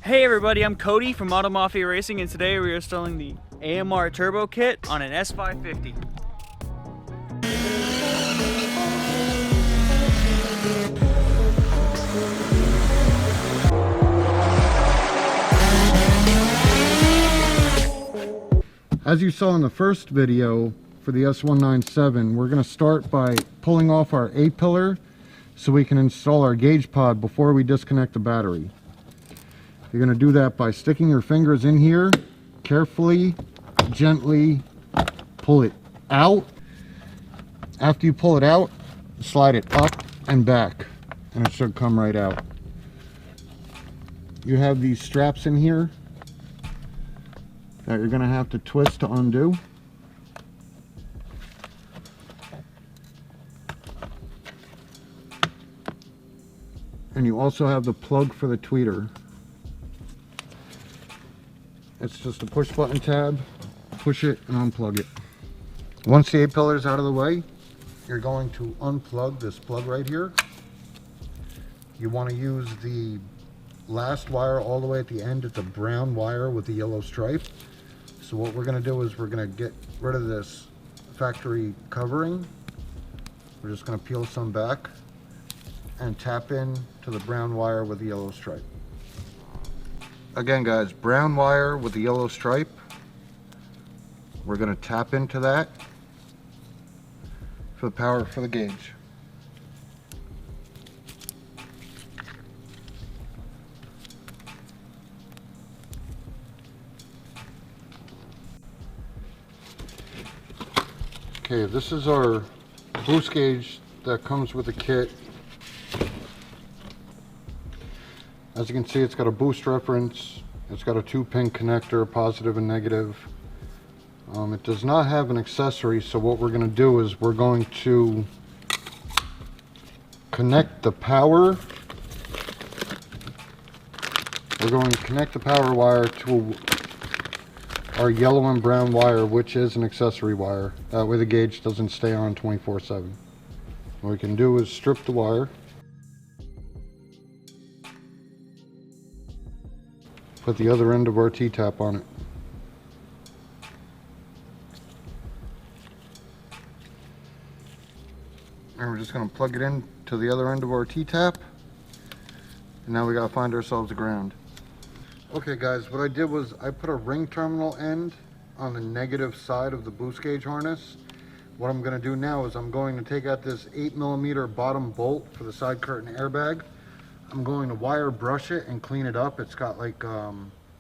Hey everybody, I'm Cody from Auto Mafia Racing, and today we are installing the AMR Turbo Kit on an S550. As you saw in the first video for the S197, we're going to start by pulling off our A-pillar so we can install our gauge pod before we disconnect the battery. You're going to do that by sticking your fingers in here, carefully, gently pull it out. After you pull it out, slide it up and back, and it should come right out. You have these straps in here that you're going to have to twist to undo. And you also have the plug for the tweeter. It's just a push button tab, push it and unplug it. Once the A-pillar is out of the way, you're going to unplug this plug right here. You want to use the last wire all the way at the end. It's a brown wire with the yellow stripe. So what we're going to do is we're going to get rid of this factory covering. We're just going to peel some back and tap in to the brown wire with the yellow stripe. Again guys, brown wire with the yellow stripe. We're going to tap into that for the power for the gauge. Okay, this is our boost gauge that comes with the kit. As you can see, it's got a boost reference. It's got a 2-pin connector, positive and negative. It does not have an accessory, so what we're going to do is we're going to connect the power. We're going to connect the power wire to our yellow and brown wire, which is an accessory wire. That way the gauge doesn't stay on 24/7. What we can do is strip the wire. Put the other end of our T-tap on it. And we're just going to plug it in to the other end of our T-tap. And now we got to find ourselves a ground. Okay guys, what I did was I put a ring terminal end on the negative side of the boost gauge harness. What I'm going to do now is I'm going to take out this 8mm bottom bolt for the side curtain airbag. I'm going to wire brush it and clean it up. It's got like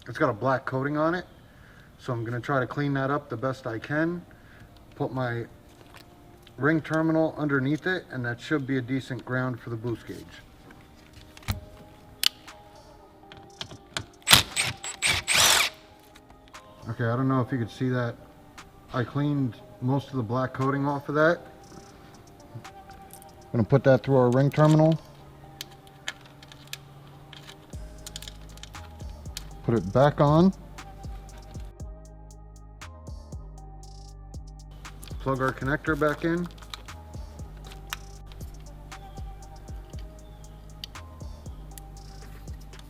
it's got a black coating on it, so I'm going to try to clean that up the best I can. Put my ring terminal underneath it, and that should be a decent ground for the boost gauge. Okay, I don't know if you could see that. I cleaned most of the black coating off of that. I'm going to put that through our ring terminal. Put it back on. Plug our connector back in.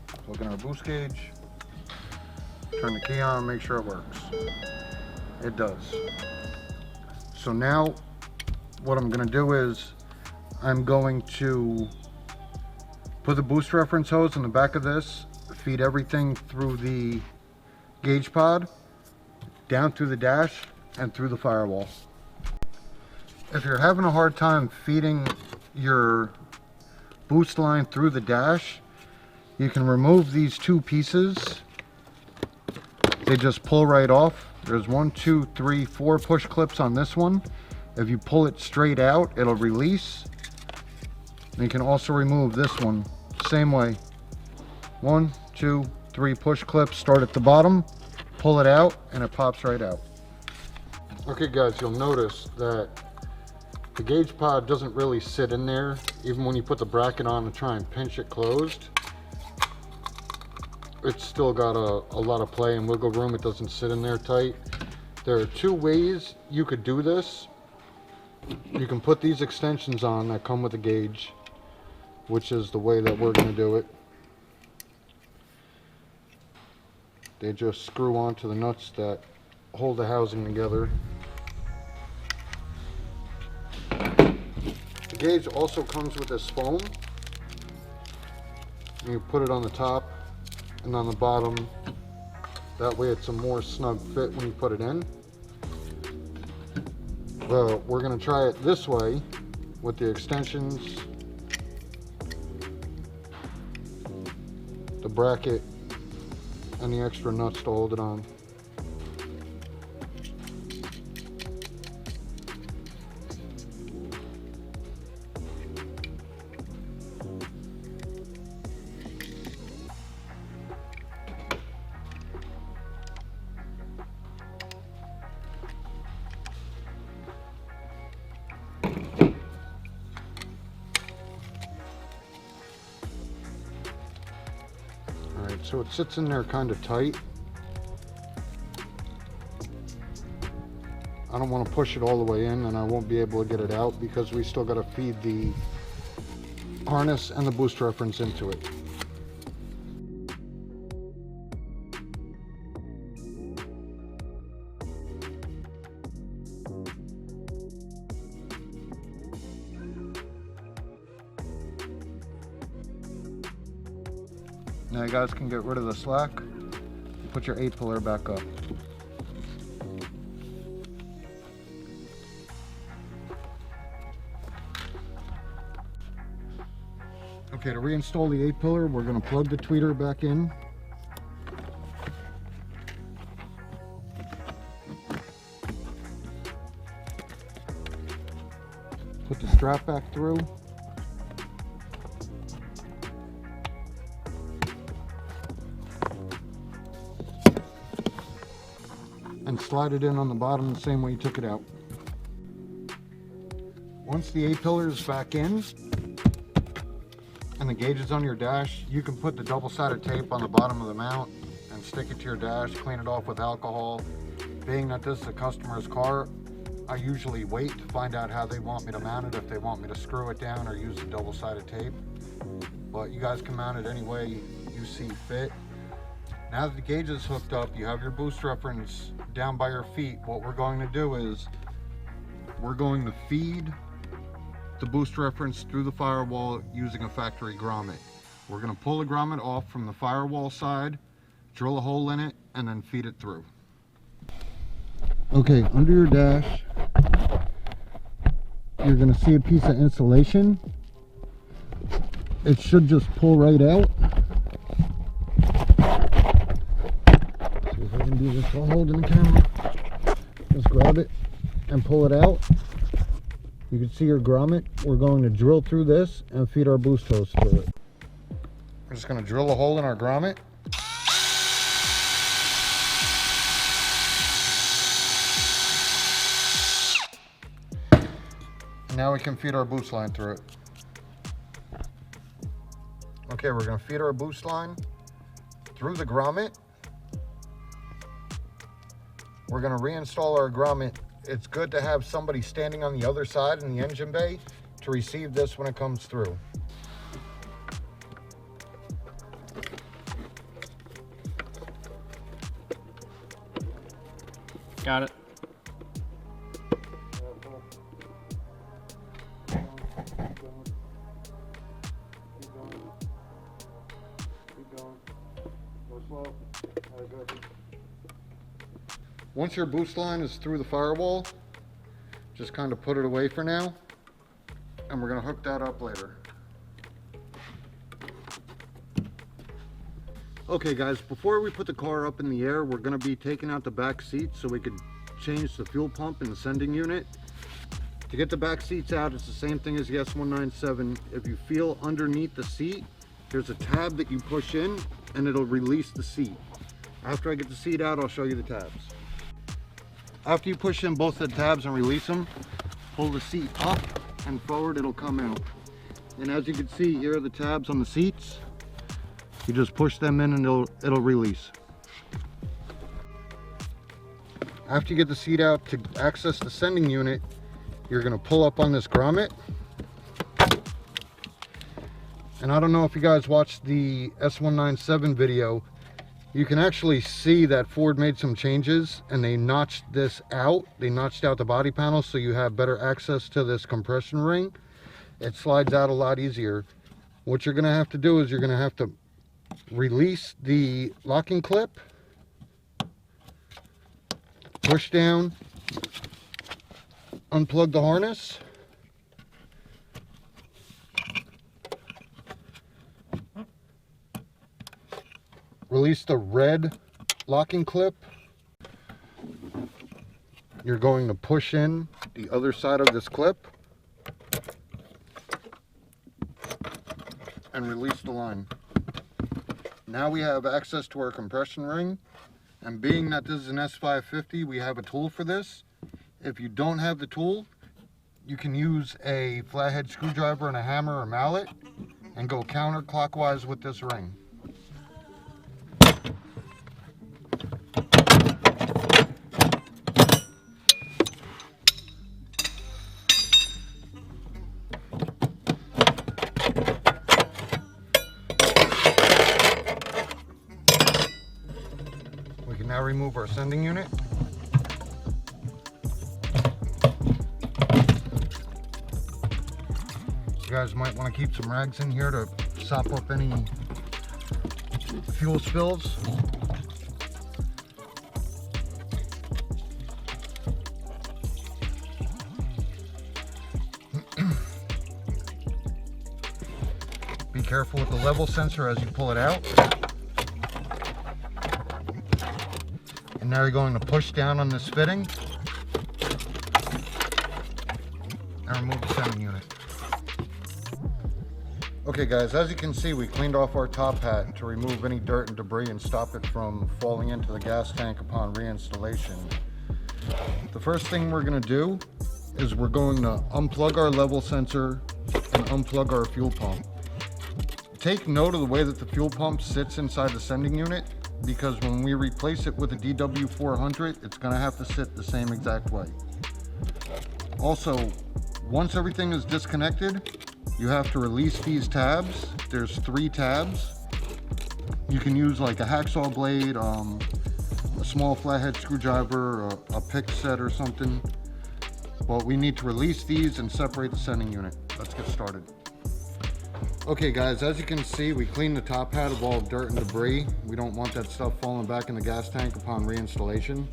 Plug in our boost gauge. Turn the key on and make sure it works. It does. So now what I'm going to do is I'm going to put the boost reference hose in the back of this, feed everything through the gauge pod, down through the dash, and through the firewall. If you're having a hard time feeding your boost line through the dash, you can remove these two pieces. They just pull right off. There's 1, 2, 3, 4 push clips on this one. If you pull it straight out, it'll release. And you can also remove this one, same way. 1, 2, 3 push clips, start at the bottom, pull it out, and it pops right out. Okay guys, you'll notice that the gauge pod doesn't really sit in there, even when you put the bracket on and try and pinch it closed. It's still got a lot of play and wiggle room. It doesn't sit in there tight. There are 2 ways you could do this. You can put these extensions on that come with the gauge, which is the way that we're going to do it. They just screw onto the nuts that hold the housing together. The gauge also comes with this foam. You put it on the top and on the bottom. That way it's a more snug fit when you put it in. But we're going to try it this way with the extensions, the bracket, and the extra nuts to hold it on. So it sits in there kind of tight. I don't want to push it all the way in, and I won't be able to get it out because we still got to feed the harness and the boost reference into it. Now you guys can get rid of the slack, put your 8-puller back up. Okay, to reinstall the 8-puller, we're going to plug the tweeter back in. Put the strap back through. And slide it in on the bottom the same way you took it out. Once the 8-pillar is back in and the gauge is on your dash, you can put the double-sided tape on the bottom of the mount and stick it to your dash, clean it off with alcohol. Being that this is a customer's car, I usually wait to find out how they want me to mount it, if they want me to screw it down or use the double-sided tape. But you guys can mount it any way you see fit. Now that the gauge is hooked up, you have your boost reference down by your feet. What we're going to do is we're going to feed the boost reference through the firewall using a factory grommet. We're going to pull the grommet off from the firewall side, drill a hole in it, and then feed it through. Okay, under your dash, you're going to see a piece of insulation. It should just pull right out. I can do this while holding the camera. Just grab it and pull it out. You can see your grommet. We're going to drill through this and feed our boost hose through it. We're just going to drill a hole in our grommet. And now we can feed our boost line through it. Okay, we're going to feed our boost line through the grommet. We're going to reinstall our grommet. It's good to have somebody standing on the other side in the engine bay to receive this when it comes through. Got it. Once your boost line is through the firewall, just kind of put it away for now, and we're going to hook that up later. Okay guys, before we put the car up in the air, we're going to be taking out the back seats so we could change the fuel pump in the sending unit. To get the back seats out, it's the same thing as the S197. If you feel underneath the seat, there's a tab that you push in and it'll release the seat. After I get the seat out, I'll show you the tabs. After you push in both the tabs and release them, pull the seat up and forward, it'll come out. And as you can see, here are the tabs on the seats. You just push them in and it'll release. After you get the seat out, to access the sending unit, you're going to pull up on this grommet. And I don't know if you guys watched the S197 video. you can actually see that Ford made some changes and they notched this out. They notched out the body panel so you have better access to this compression ring. It slides out a lot easier. What you're going to have to do is you're going to have to release the locking clip, push down, unplug the harness, release the red locking clip. You're going to push in the other side of this clip and release the line. Now we have access to our compression ring, and being that this is an S550, we have a tool for this. If you don't have the tool, you can use a flathead screwdriver and a hammer or mallet and go counterclockwise with this ring. We can now remove our sending unit. You guys might want to keep some rags in here to sop up any fuel spills. Be careful with the level sensor as you pull it out. And now you're going to push down on this fitting and remove the sending unit. Okay guys, as you can see, we cleaned off our top hat to remove any dirt and debris and stop it from falling into the gas tank upon reinstallation. The first thing we're going to do is we're going to unplug our level sensor and unplug our fuel pump. Take note of the way that the fuel pump sits inside the sending unit, because when we replace it with a DW400, it's going to have to sit the same exact way. Also, once everything is disconnected, you have to release these tabs. There's 3 tabs. You can use like a hacksaw blade, a small flathead screwdriver, a pick set or something. But we need to release these and separate the sending unit. Let's get started. Okay guys, as you can see, we cleaned the top hat of all dirt and debris. We don't want that stuff falling back in the gas tank upon reinstallation.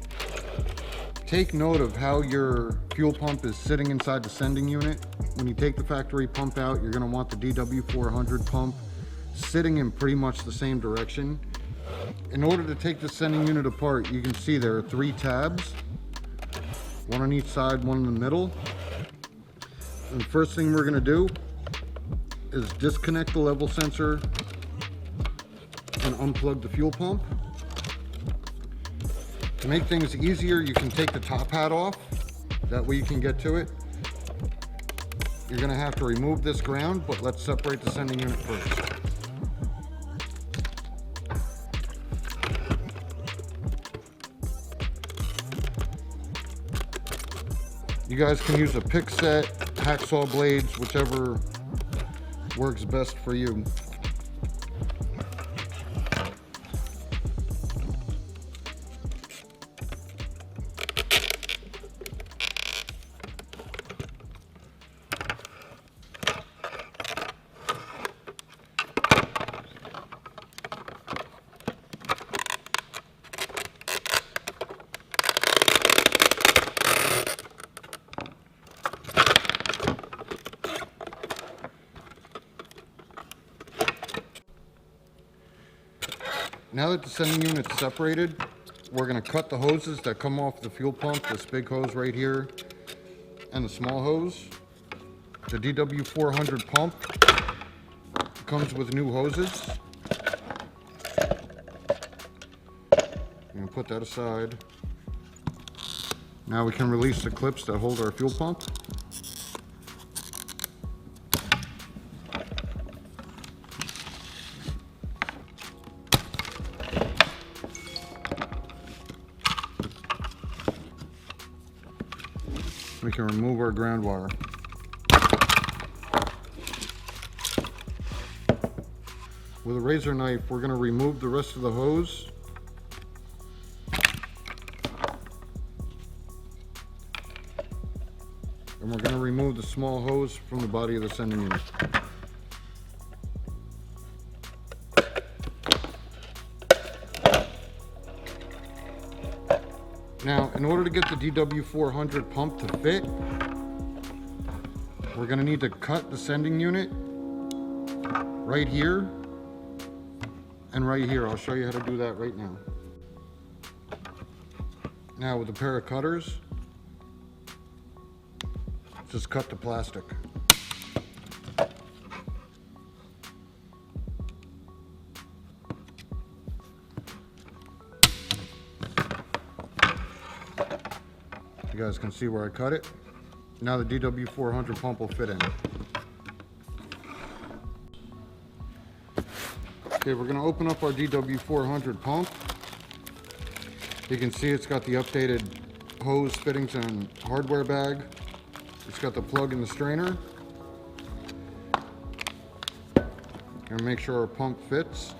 Take note of how your fuel pump is sitting inside the sending unit. When you take the factory pump out, you're going to want the DW400 pump sitting in pretty much the same direction. In order to take the sending unit apart, you can see there are 3 tabs, one on each side, one in the middle. And the first thing we're going to do is disconnect the level sensor and unplug the fuel pump. To make things easier, you can take the top hat off. That way you can get to it. You're going to have to remove this ground, but let's separate the sending unit first. You guys can use a pick set, hacksaw blades, whichever works best for you. Now that the sending unit's separated, we're going to cut the hoses that come off the fuel pump, this big hose right here, and the small hose. The DW400 pump comes with new hoses. I'm going to put that aside. Now we can release the clips that hold our fuel pump. We can remove our ground wire. With a razor knife, we're going to remove the rest of the hose And we're going to remove the small hose from the body of the sending unit. Now, in order to get the DW400 pump to fit, we're going to need to cut the sending unit right here and right here. I'll show you how to do that right now. Now, with a pair of cutters, just cut the plastic. You guys can see where I cut it. Now the DW400 pump will fit in. Okay, we're going to open up our DW400 pump. You can see it's got the updated hose, fittings, and hardware bag. It's got the plug and the strainer. Gonna make sure our pump fits.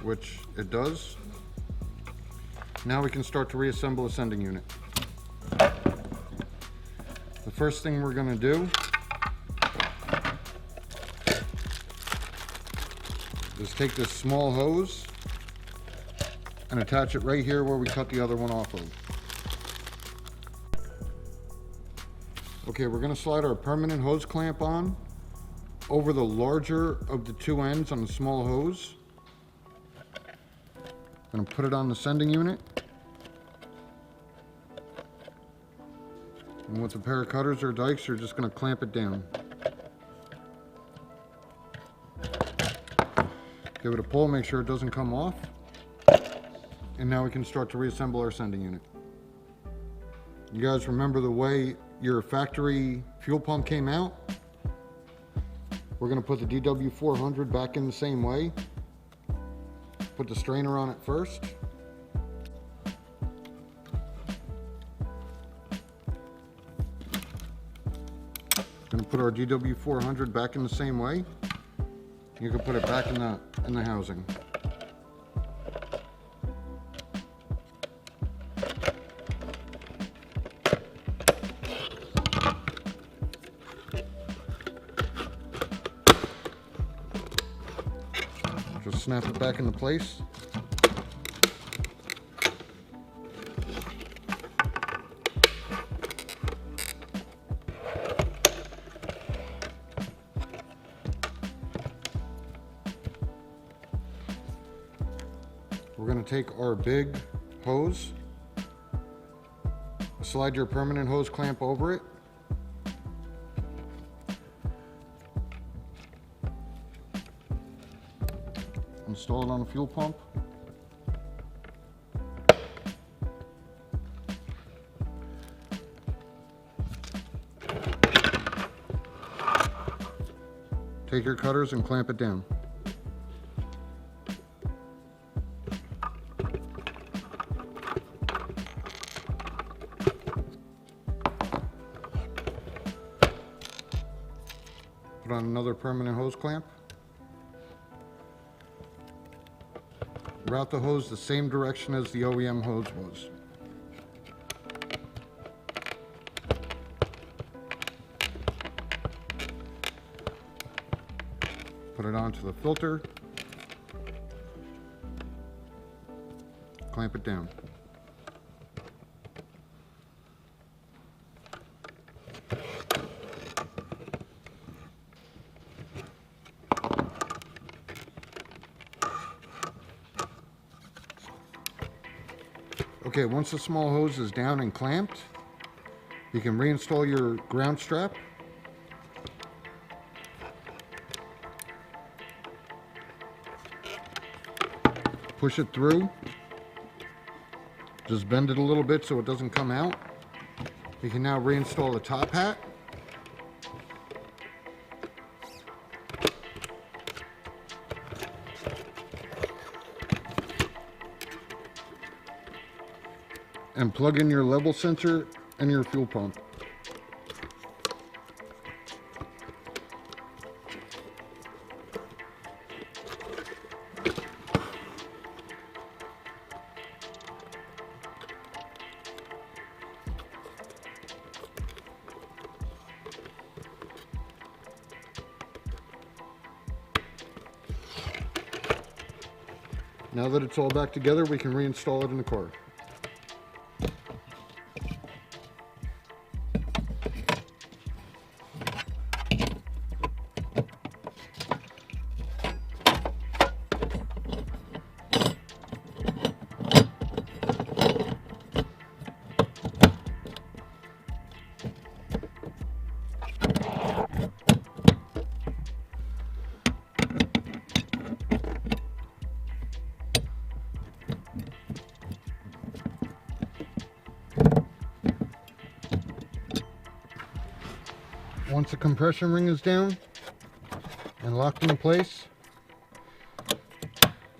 Which it does. Now we can start to reassemble the sending unit. The first thing we're going to do is take this small hose and attach it right here where we cut the other one off of. Okay, we're going to slide our permanent hose clamp on over the larger of the two ends on the small hose. I'm going to put it on the sending unit. And with a pair of cutters or dikes, you're just going to clamp it down. Give it a pull, make sure it doesn't come off. And now we can start to reassemble our sending unit. You guys remember the way your factory fuel pump came out? We're going to put the DW400 back in the same way. Put the strainer on it first. Going to put our DW400 back in the same way. You can put it back in the housing. Just snap it back into place. We're going to take our big hose, slide your permanent hose clamp over it, install it on the fuel pump. Take your cutters and clamp it down. Put on another permanent hose clamp. Route the hose the same direction as the OEM hose was. Put it onto the filter. Clamp it down. Okay, once the small hose is down and clamped, you can reinstall your ground strap. Push it through. Just bend it a little bit so it doesn't come out. You can now reinstall the top hat. And plug in your level sensor and your fuel pump. Now that it's all back together, we can reinstall it in the car. Once the compression ring is down and locked into place, we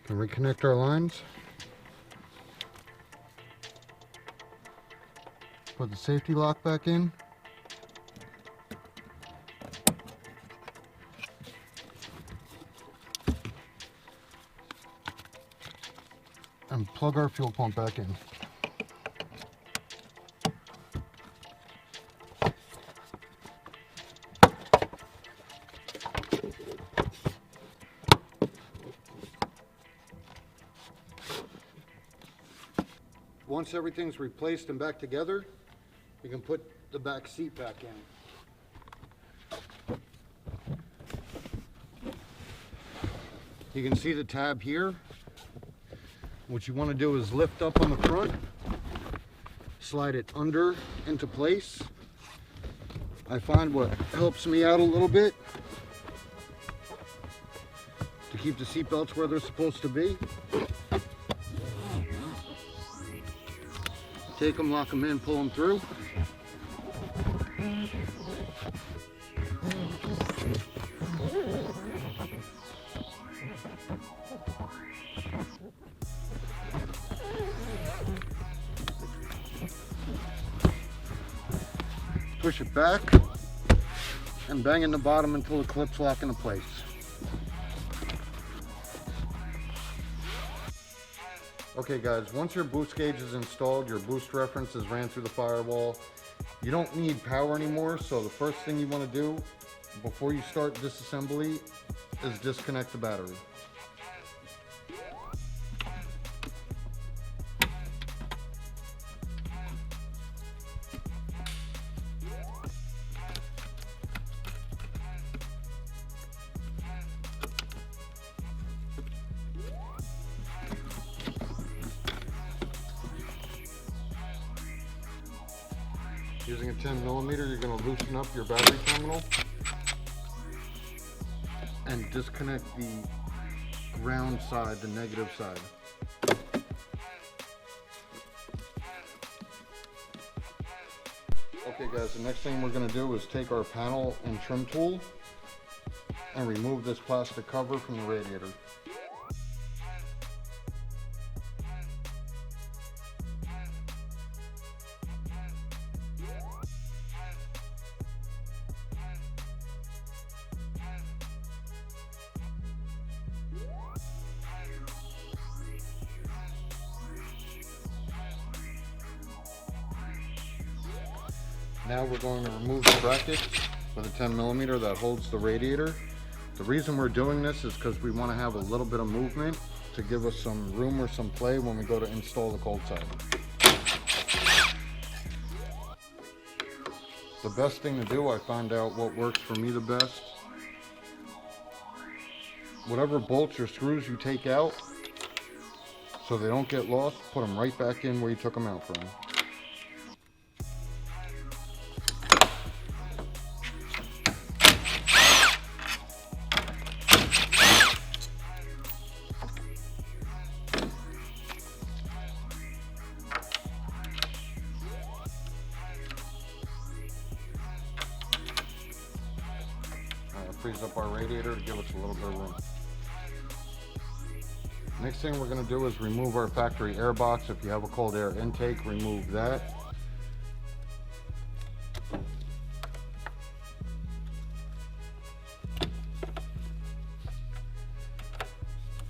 can reconnect our lines. Put the safety lock back in. And plug our fuel pump back in. Once everything's replaced and back together, we can put the back seat back in. You can see the tab here. What you want to do is lift up on the front, slide it under into place. I find what helps me out a little bit to keep the seat belts where they're supposed to be. Take them, lock them in, pull them through. Push it back and bang in the bottom until the clips lock into place. Okay guys, once your boost gauge is installed, your boost reference is ran through the firewall, you don't need power anymore, so the first thing you want to do before you start disassembly is disconnect the battery. Using a 10mm, you're going to loosen up your battery terminal and disconnect the ground side, the negative side. Okay guys, the next thing we're going to do is take our panel and trim tool and remove this plastic cover from the radiator. Now we're going to remove the bracket with a 10mm that holds the radiator. The reason we're doing this is because we want to have a little bit of movement to give us some room or some play when we go to install the cold side. The best thing to do, I find out what works for me the best. Whatever bolts or screws you take out, so they don't get lost, put them right back in where you took them out from. Frees up our radiator to give us a little bit of room. Next thing we're going to do is remove our factory air box. If you have a cold air intake, remove that.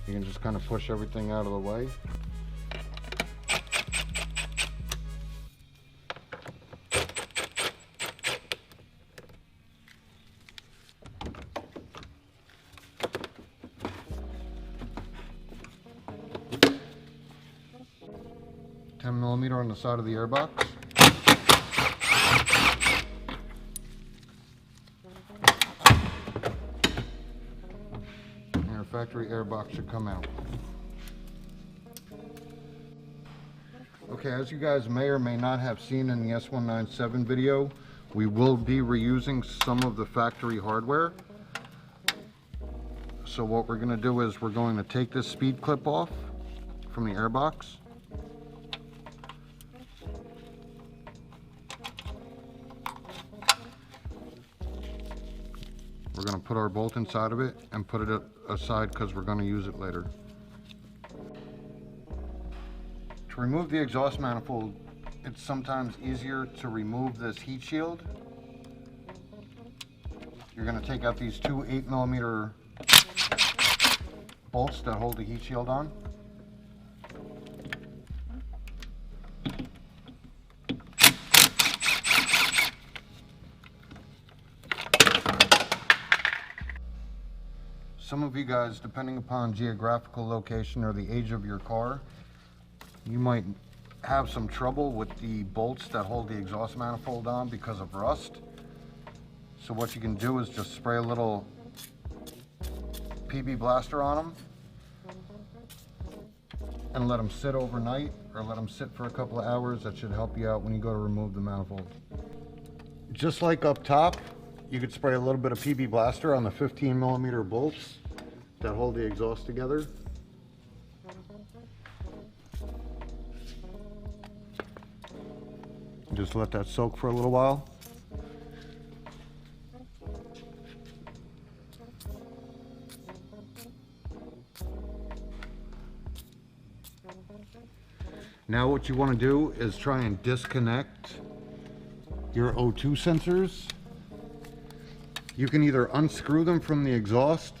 You can just kind of push everything out of the way. 8mm on the side of the airbox. And your factory airbox should come out. Okay, as you guys may or may not have seen in the S197 video, we will be reusing some of the factory hardware. So what we're going to do is we're going to take this speed clip off from the airbox. We're going to put our bolt inside of it and put it aside because we're going to use it later. To remove the exhaust manifold, it's sometimes easier to remove this heat shield. You're going to take out these two 8mm bolts that hold the heat shield on. Some of you guys, depending upon geographical location or the age of your car, you might have some trouble with the bolts that hold the exhaust manifold on because of rust. So what you can do is just spray a little PB blaster on them and let them sit overnight, or let them sit for a couple of hours. That should help you out when you go to remove the manifold. Just like up top, you could spray a little bit of PB blaster on the 15mm bolts that hold the exhaust together. Just let that soak for a little while. Now what you want to do is try and disconnect your O2 sensors. You can either unscrew them from the exhaust,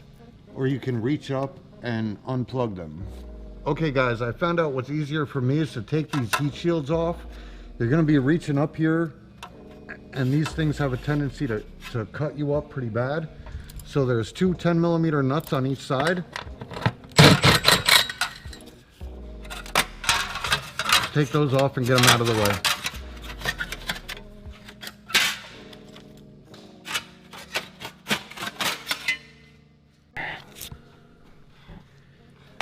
or you can reach up and unplug them. Okay guys, I found out what's easier for me is to take these heat shields off. You're going to be reaching up here, and these things have a tendency to cut you up pretty bad. So there's two 10mm nuts on each side. Take those off and get them out of the way.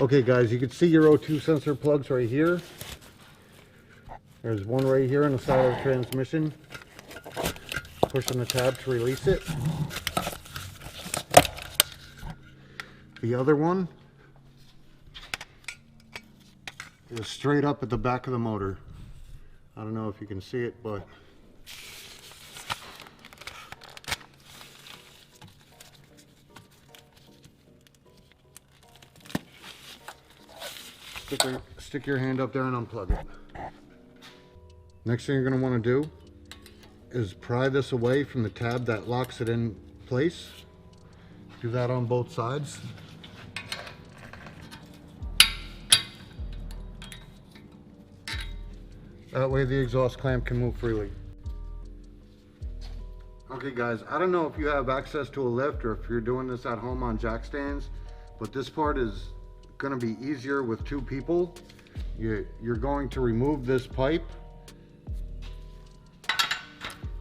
Okay guys, you can see your O2 sensor plugs right here. There's one right here on the side of the transmission. Push on the tab to release it. The other one is straight up at the back of the motor. I don't know if you can see it, but stick your hand up there and unplug it. Next thing you're going to want to do is pry this away from the tab that locks it in place. Do that on both sides. That way the exhaust clamp can move freely. Okay guys, I don't know if you have access to a lift or if you're doing this at home on jack stands, but this part is going to be easier with two people. You're going to remove this pipe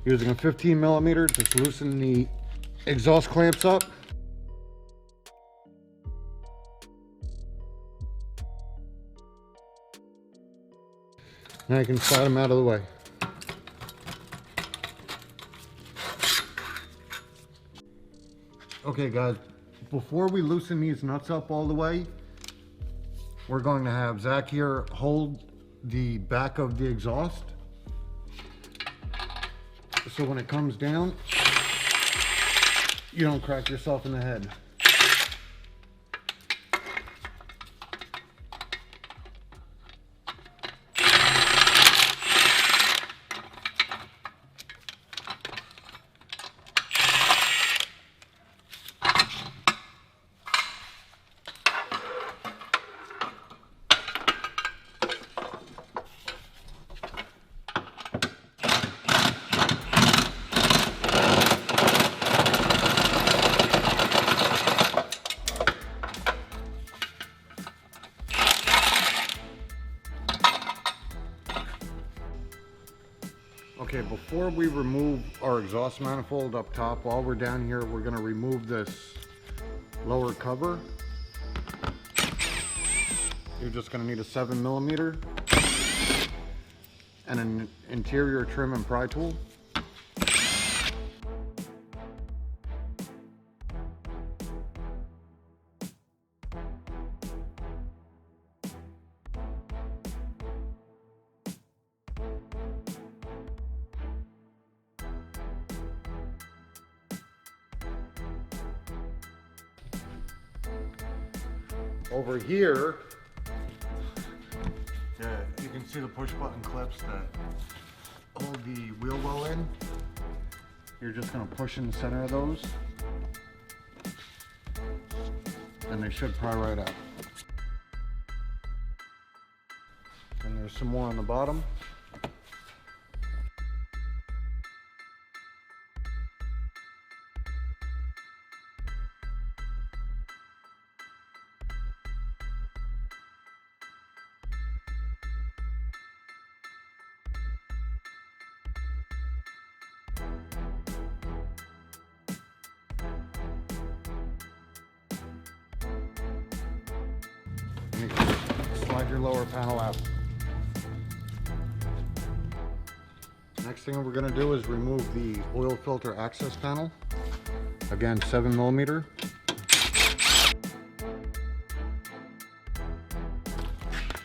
using a 15mm, just loosen the exhaust clamps up. Now you can slide them out of the way. Okay guys, before we loosen these nuts up all the way, we're going to have Zach here hold the back of the exhaust. So when it comes down, you don't crack yourself in the head. Okay, before we remove our exhaust manifold up top, while we're down here, we're gonna remove this lower cover. You're just gonna need a 7mm and an interior trim and pry tool. Over here, you can see the push button clips that hold the wheel well in. You're just going to push in the center of those and they should pry right out. And there's some more on the bottom. You can slide your lower panel out. Next thing we're going to do is remove the oil filter access panel. Again, 7mm.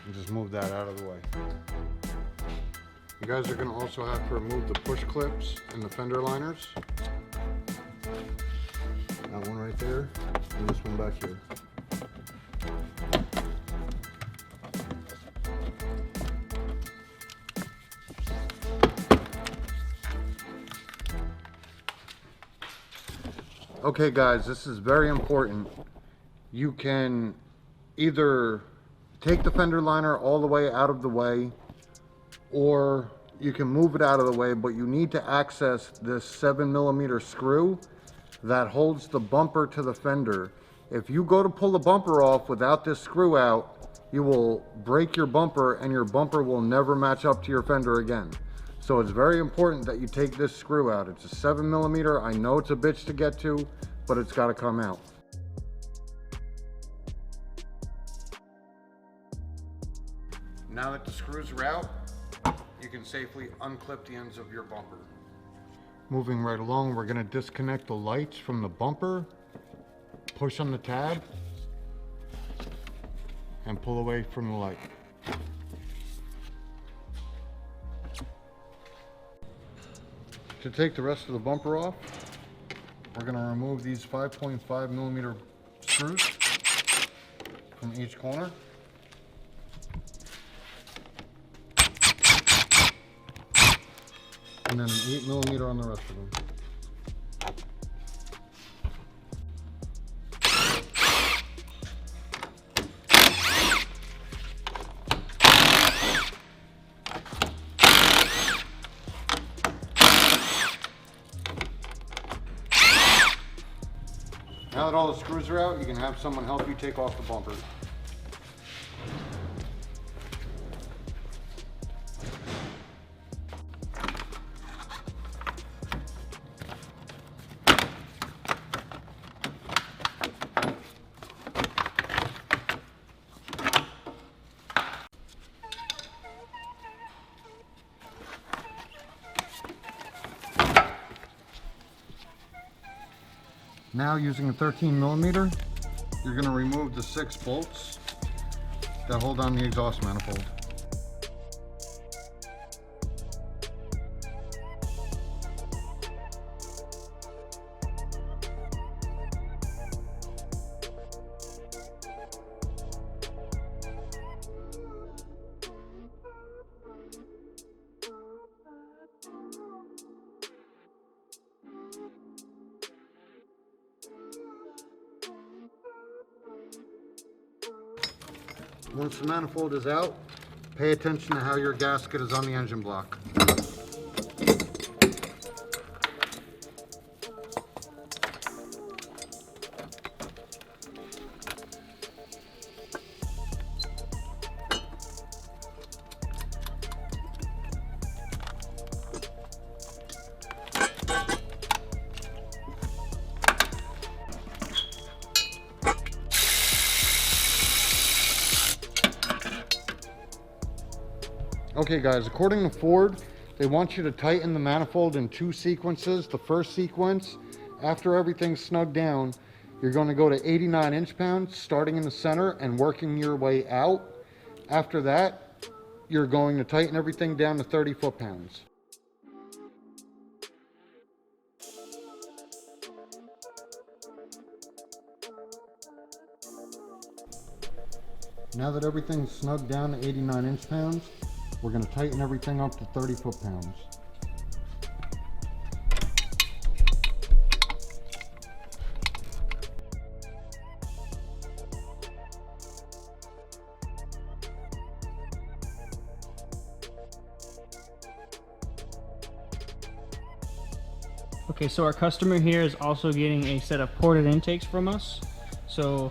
And just move that out of the way. You guys are going to also have to remove the push clips and the fender liners. That one right there, and this one back here. Okay guys, this is very important. You can either take the fender liner all the way out of the way, or you can move it out of the way, but you need to access this 7mm screw that holds the bumper to the fender. If you go to pull the bumper off without this screw out, you will break your bumper and your bumper will never match up to your fender again. So it's very important that you take this screw out. It's a 7mm. I know it's a bitch to get to, but it's got to come out. Now that the screws are out, you can safely unclip the ends of your bumper. Moving right along, we're going to disconnect the lights from the bumper, push on the tab, and pull away from the light. To take the rest of the bumper off, we're going to remove these 5.5mm screws from each corner. And then an 8mm on the rest of them. Now that all the screws are out, you can have someone help you take off the bumper. Now, using a 13mm, you're going to remove the 6 bolts that hold on the exhaust manifold. Once the manifold is out, pay attention to how your gasket is on the engine block. Okay guys, according to Ford, they want you to tighten the manifold in 2 sequences. The first sequence, after everything's snugged down, you're going to go to 89 inch-pounds, starting in the center and working your way out. After that, you're going to tighten everything down to 30 foot-pounds. Now that everything's snugged down to 89 inch-pounds, we're going to tighten everything up to 30 foot-pounds. Okay, so our customer here is also getting a set of ported intakes from us. So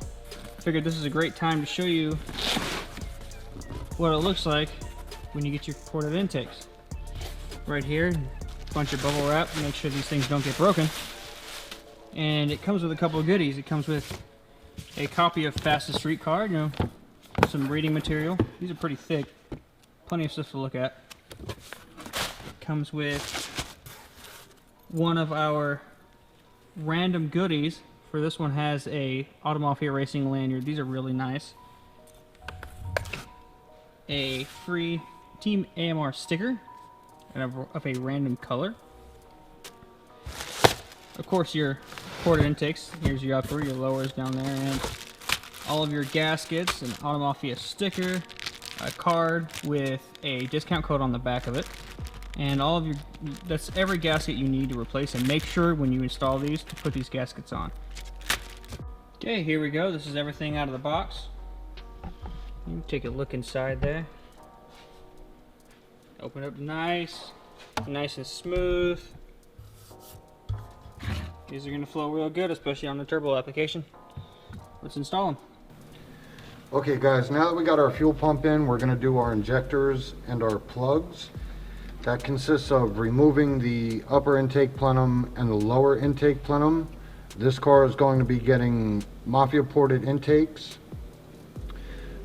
I figured this is a great time to show you what it looks like when you get your ported intakes. Right here, bunch of bubble wrap, make sure these things don't get broken. And it comes with a couple of goodies. It comes with a copy of Fastest Street Card, you know, some reading material. These are pretty thick, plenty of stuff to look at. Comes with one of our random goodies. For this one has a Auto Mafia Racing lanyard. These are really nice. A free Team AMR sticker of a random color. Of course, your ported intakes. Here's your upper, your lowers down there, and all of your gaskets, an Auto Mafia sticker, a card with a discount code on the back of it, and all of your, that's every gasket you need to replace. And make sure when you install these to put these gaskets on. Okay, here we go. This is everything out of the box. You can take a look inside there. Open up nice and smooth. These are going to flow real good, especially on the turbo application. Let's install them. Okay guys, now that we got our fuel pump in, we're going to do our injectors and our plugs. That consists of removing the upper intake plenum and the lower intake plenum. This car is going to be getting Mafia ported intakes.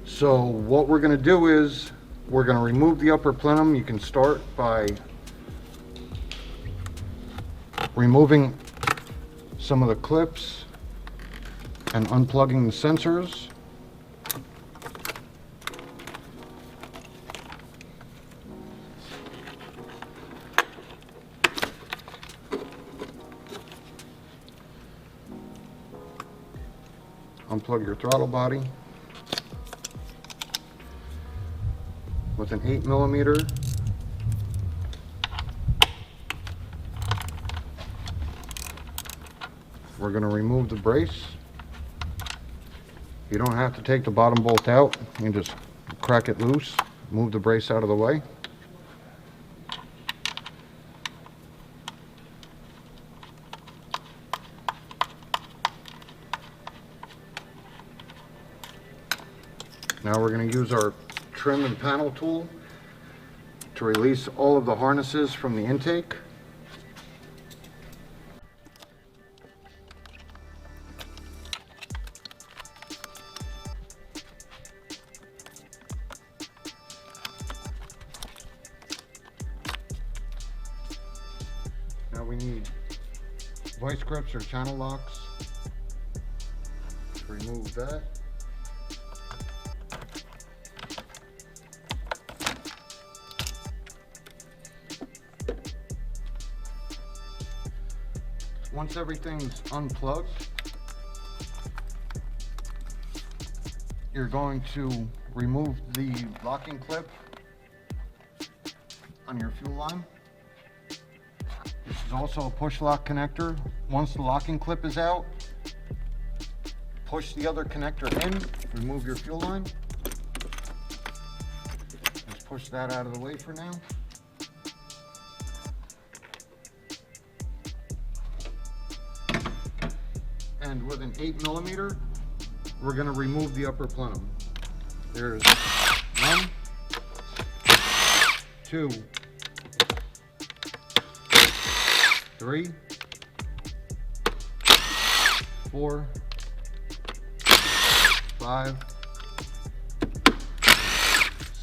So what we're going to do is we're going to remove the upper plenum. You can start by removing some of the clips and unplugging the sensors. Unplug your throttle body with an 8mm. We're going to remove the brace. You don't have to take the bottom bolt out. You can just crack it loose, move the brace out of the way. Now we're going to use our trim and panel tool to release all of the harnesses from the intake. Now we need vice grips or channel locks to remove that. Once everything's unplugged, you're going to remove the locking clip on your fuel line. This is also a push lock connector. Once the locking clip is out, push the other connector in, remove your fuel line. Let's push that out of the way for now. And with an 8mm, we're going to remove the upper plenum. There's 1, 2, 3, 4, 5,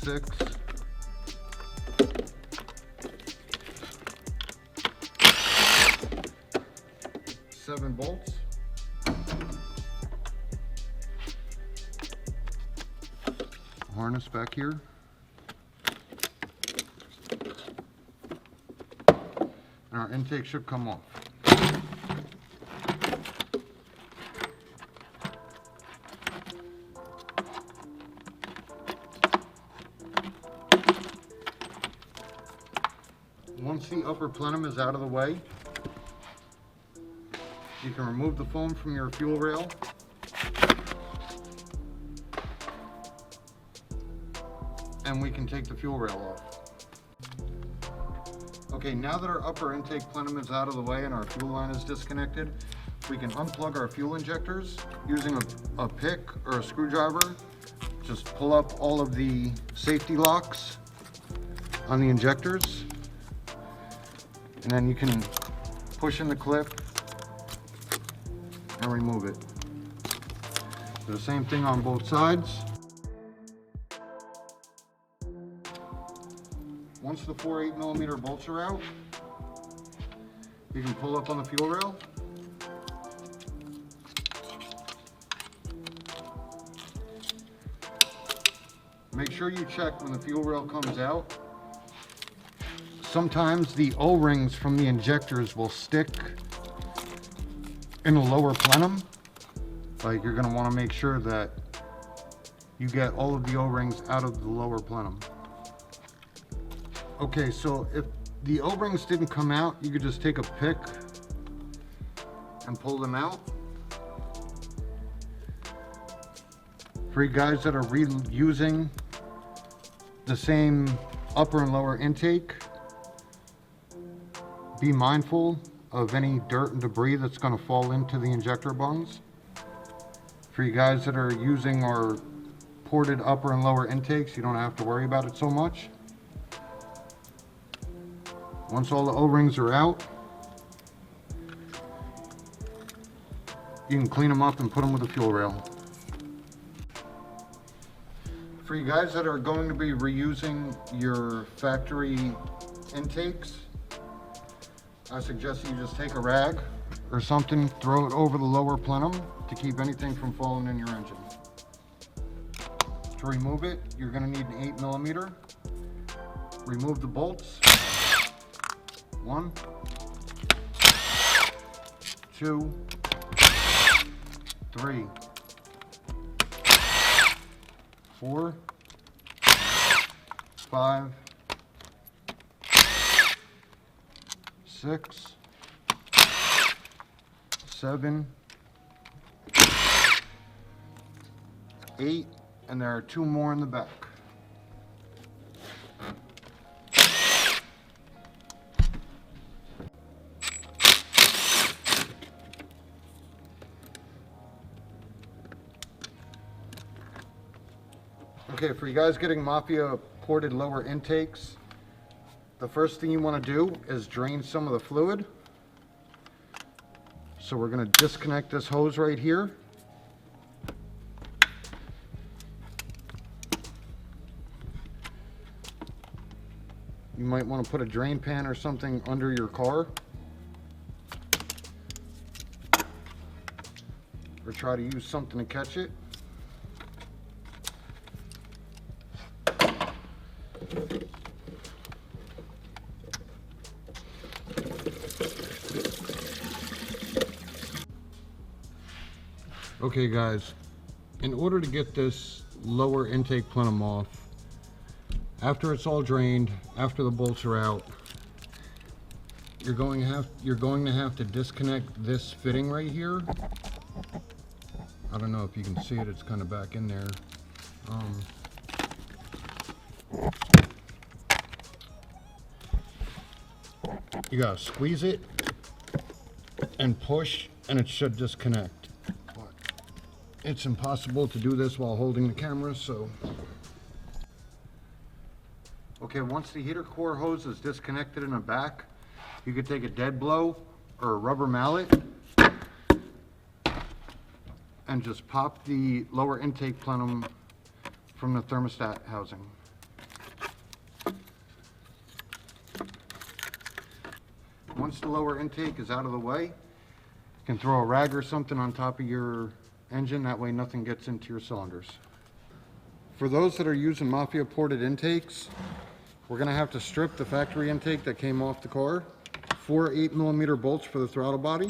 6, 7 bolts. Harness back here. And our intake should come off. Once the upper plenum is out of the way, you can remove the foam from your fuel rail. And we can take the fuel rail off. Okay, now that our upper intake plenum is out of the way and our fuel line is disconnected, we can unplug our fuel injectors using a pick or a screwdriver. Just pull up all of the safety locks on the injectors, and then you can push in the clip and remove it. Do the same thing on both sides. Once the 4 8mm bolts are out, you can pull up on the fuel rail. Make sure you check when the fuel rail comes out. Sometimes the O-rings from the injectors will stick in the lower plenum. Like, you're going to want to make sure that you get all of the O-rings out of the lower plenum. Okay, so if the O-rings didn't come out, you could just take a pick and pull them out. For you guys that are reusing the same upper and lower intake, be mindful of any dirt and debris that's going to fall into the injector bungs. For you guys that are using our ported upper and lower intakes, you don't have to worry about it so much. Once all the O-rings are out, you can clean them up and put them with the fuel rail. For you guys that are going to be reusing your factory intakes, I suggest you just take a rag or something, throw it over the lower plenum to keep anything from falling in your engine. To remove it, you're going to need an 8mm. Remove the bolts. 1, 2, 3, 4, 5, 6, 7, 8, and there are 2 more in the back. Okay, for you guys getting Mafia ported lower intakes, the first thing you want to do is drain some of the fluid. So we're going to disconnect this hose right here. You might want to put a drain pan or something under your car, or try to use something to catch it. Okay guys, in order to get this lower intake plenum off, after it's all drained, after the bolts are out, you're going to have to disconnect this fitting right here. I don't know if you can see it, it's kind of back in there. You gotta squeeze it and push, and it should disconnect. But it's impossible to do this while holding the camera, so. Okay, once the heater core hose is disconnected in the back, you could take a dead blow or a rubber mallet and just pop the lower intake plenum from the thermostat housing. Once the lower intake is out of the way, can throw a rag or something on top of your engine, that way nothing gets into your cylinders. For those that are using Mafia ported intakes, we're going to have to strip the factory intake that came off the car. 4 8mm bolts for the throttle body.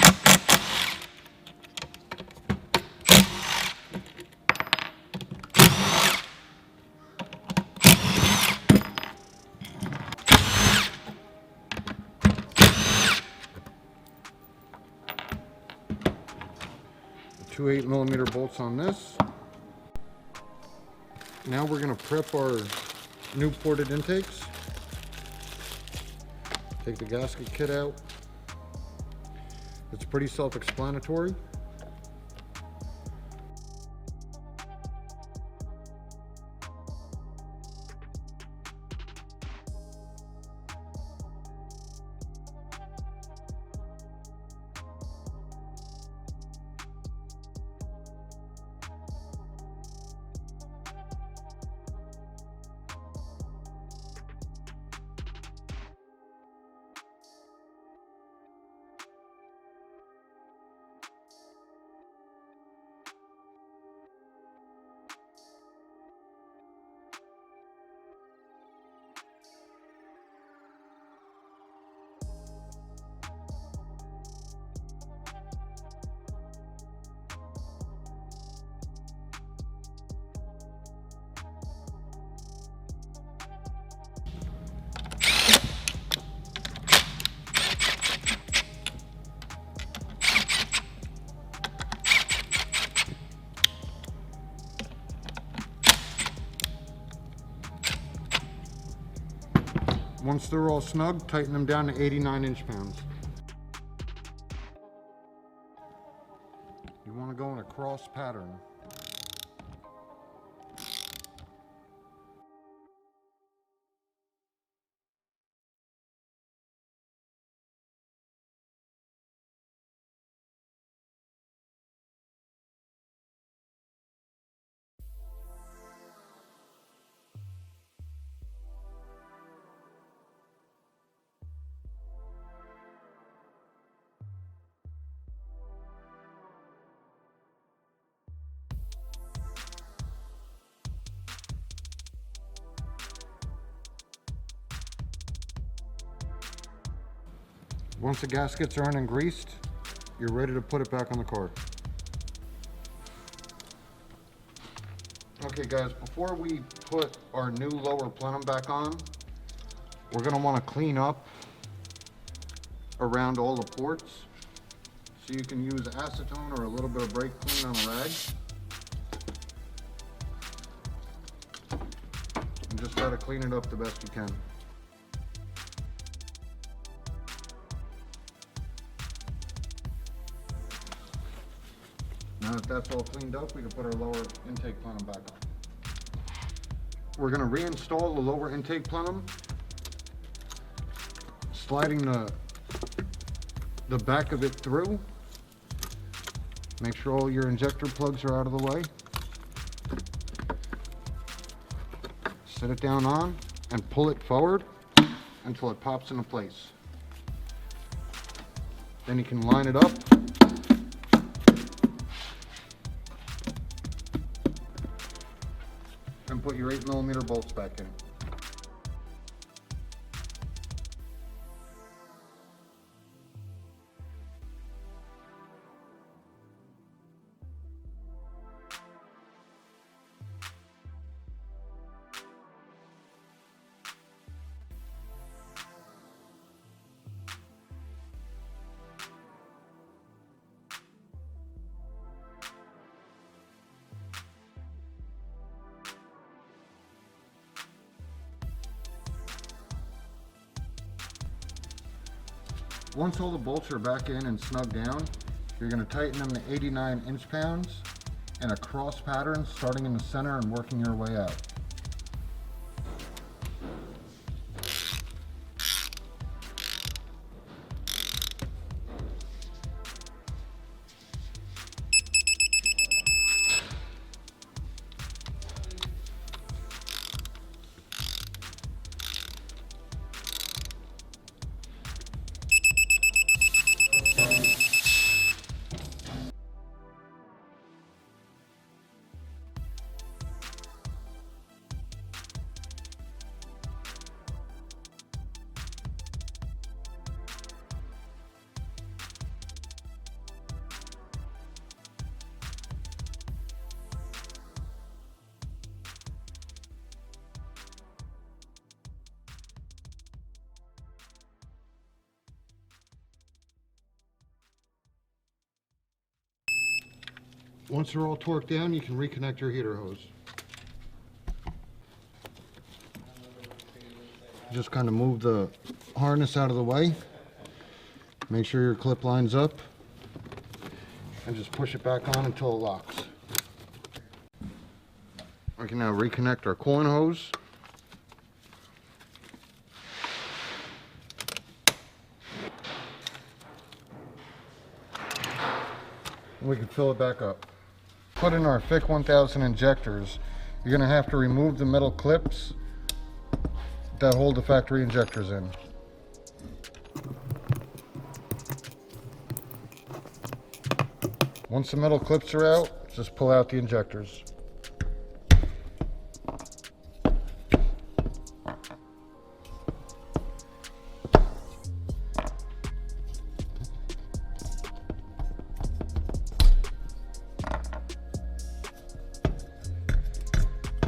Two 8mm bolts on this. Now we're going to prep our new ported intakes. Take the gasket kit out. It's pretty self-explanatory. Once they're all snug, tighten them down to 89 inch-pounds. You want to go in a cross pattern. Once the gaskets are in and greased, you're ready to put it back on the car. Okay guys, before we put our new lower plenum back on, we're going to want to clean up around all the ports. So you can use acetone or a little bit of brake clean on a rag. And just try to clean it up the best you can. Now that that's all cleaned up, we can put our lower intake plenum back on. We're going to reinstall the lower intake plenum, sliding the back of it through. Make sure all your injector plugs are out of the way. Set it down on and pull it forward until it pops into place. Then you can line it up. And put your 8mm bolts back in. Once all the bolts are back in and snug down, you're going to tighten them to 89 inch-pounds in a cross pattern, starting in the center and working your way out. Once they're all torqued down, you can reconnect your heater hose. Just kind of move the harness out of the way. Make sure your clip lines up. And just push it back on until it locks. We can now reconnect our coolant hose. We can fill it back up. Put in our thick 1000 injectors. You're going to have to remove the metal clips that hold the factory injectors in. Once the metal clips are out, just pull out the injectors.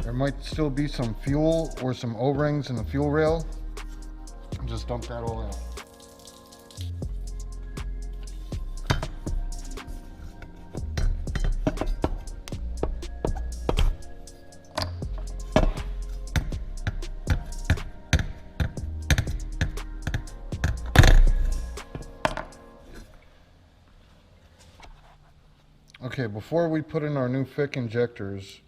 There might still be some fuel or some O-rings in the fuel rail. Just dump that all out. Okay, before we put in our new thick injectors,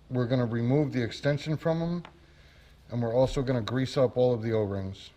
we're going to remove the extension from them, and we're also going to grease up all of the O-rings.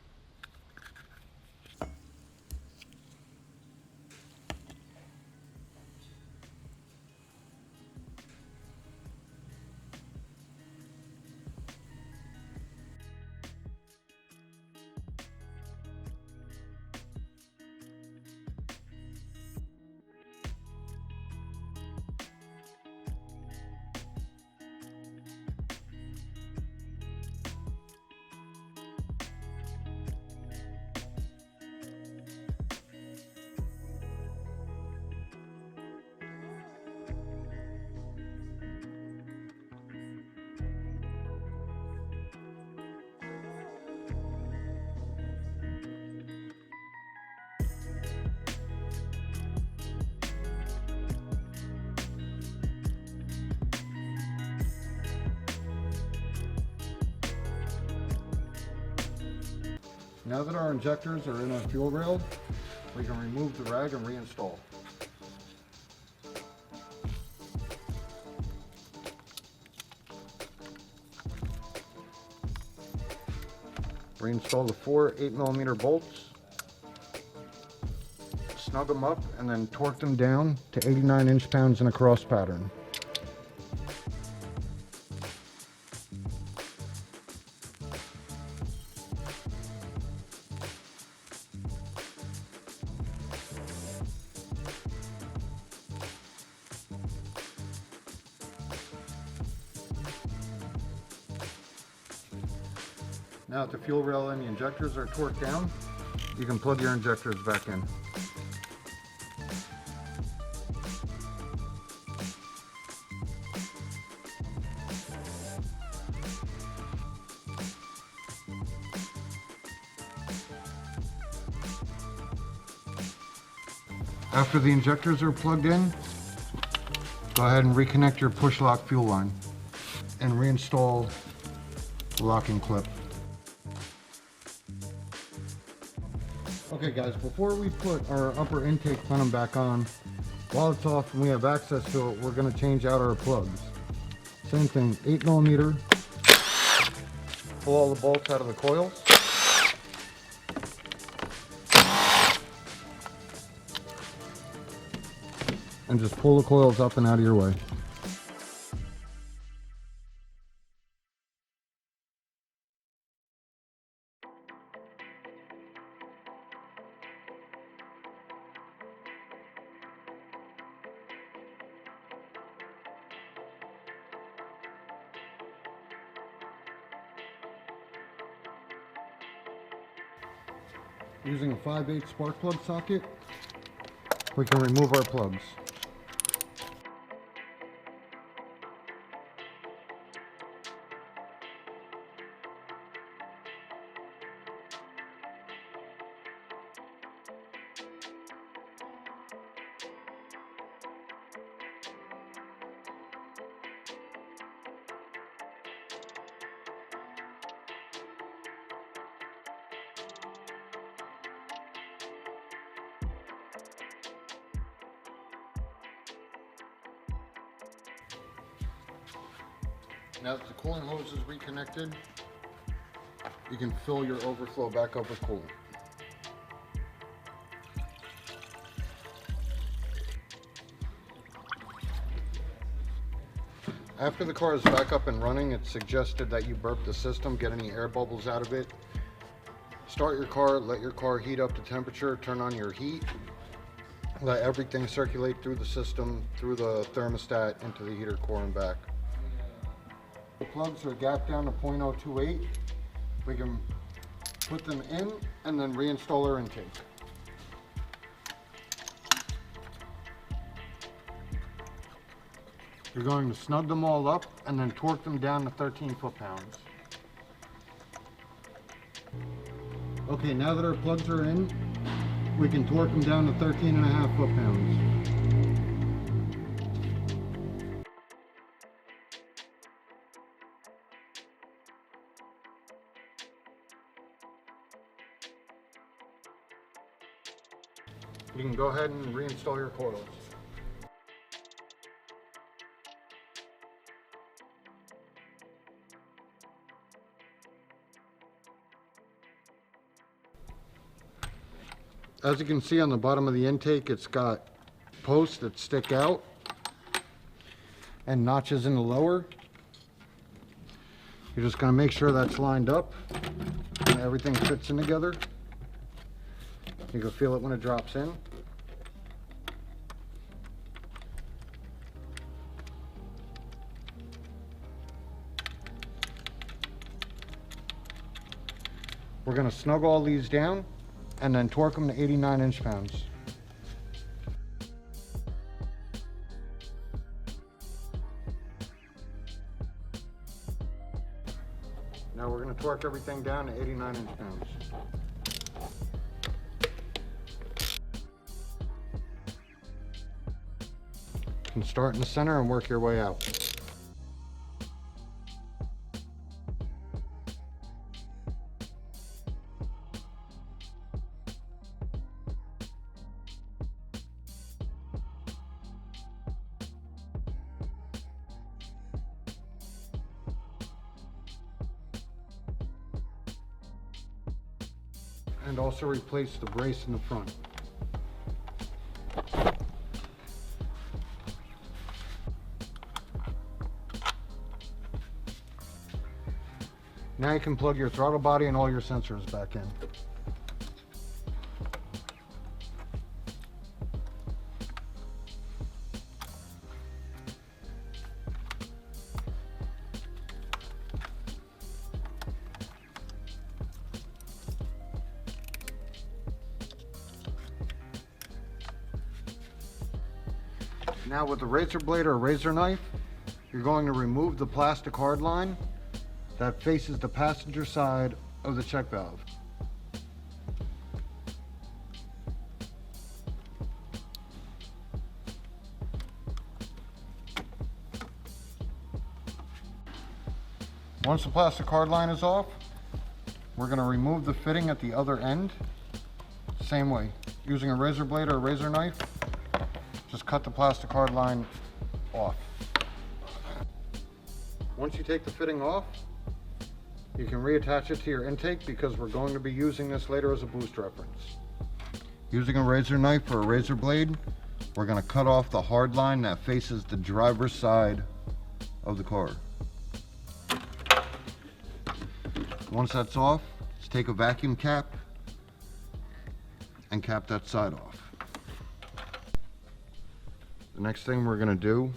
Now that our injectors are in our fuel rail, we can remove the rag and reinstall. Reinstall the 4 8mm bolts, snug them up, and then torque them down to 89 inch-pounds in a cross pattern. Now that the fuel rail and the injectors are torqued down, you can plug your injectors back in. After the injectors are plugged in, go ahead and reconnect your push lock fuel line and reinstall the locking clip. Okay guys, before we put our upper intake plenum back on, while it's off and we have access to it, we're going to change out our plugs. Same thing, 8mm, pull all the bolts out of the coils. And just pull the coils up and out of your way. Using a 5/8 spark plug socket, we can remove our plugs. Now that the cooling hose is reconnected, you can fill your overflow back up with coolant. After the car is back up and running, it's suggested that you burp the system, get any air bubbles out of it. Start your car, let your car heat up to temperature, turn on your heat. Let everything circulate through the system, through the thermostat, into the heater core and back. The plugs are gapped down to 0.028. We can put them in and then reinstall our intake. You're going to snug them all up and then torque them down to 13 foot-pounds. Okay, now that our plugs are in, we can torque them down to 13.5 foot-pounds. You can go ahead and reinstall your coils. As you can see on the bottom of the intake, it's got posts that stick out and notches in the lower. You're just going to make sure that's lined up and everything fits in together. You can feel it when it drops in. We're going to snug all these down and then torque them to 89 inch-pounds. Now we're going to torque everything down to 89 inch-pounds. You can start in the center and work your way out. And also replace the brace in the front. Now you can plug your throttle body and all your sensors back in. Now with a razor blade or a razor knife, you're going to remove the plastic hard line that faces the passenger side of the check valve. Once the plastic hard line is off, we're going to remove the fitting at the other end. Same way, using a razor blade or a razor knife. Just cut the plastic hard line off. Once you take the fitting off, you can reattach it to your intake because we're going to be using this later as a boost reference. Using a razor knife or a razor blade, we're going to cut off the hard line that faces the driver's side of the car. Once that's off, just take a vacuum cap and cap that side off. The next thing we're going to do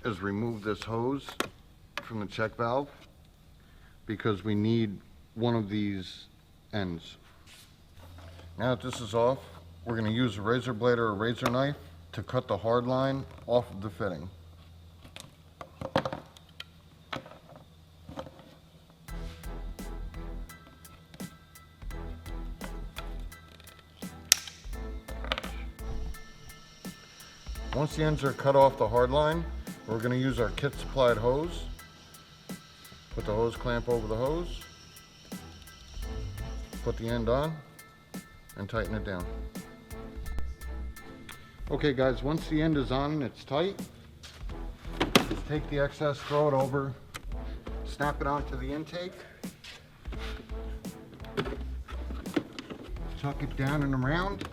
is remove this hose from the check valve because we need one of these ends. Now that this is off, we're going to use a razor blade or a razor knife to cut the hard line off of the fitting. Once the ends are cut off the hard line, we're going to use our kit supplied hose. Put the hose clamp over the hose, put the end on, and tighten it down. Okay guys, once the end is on and it's tight, just take the excess, throw it over, snap it onto the intake, tuck it down and around,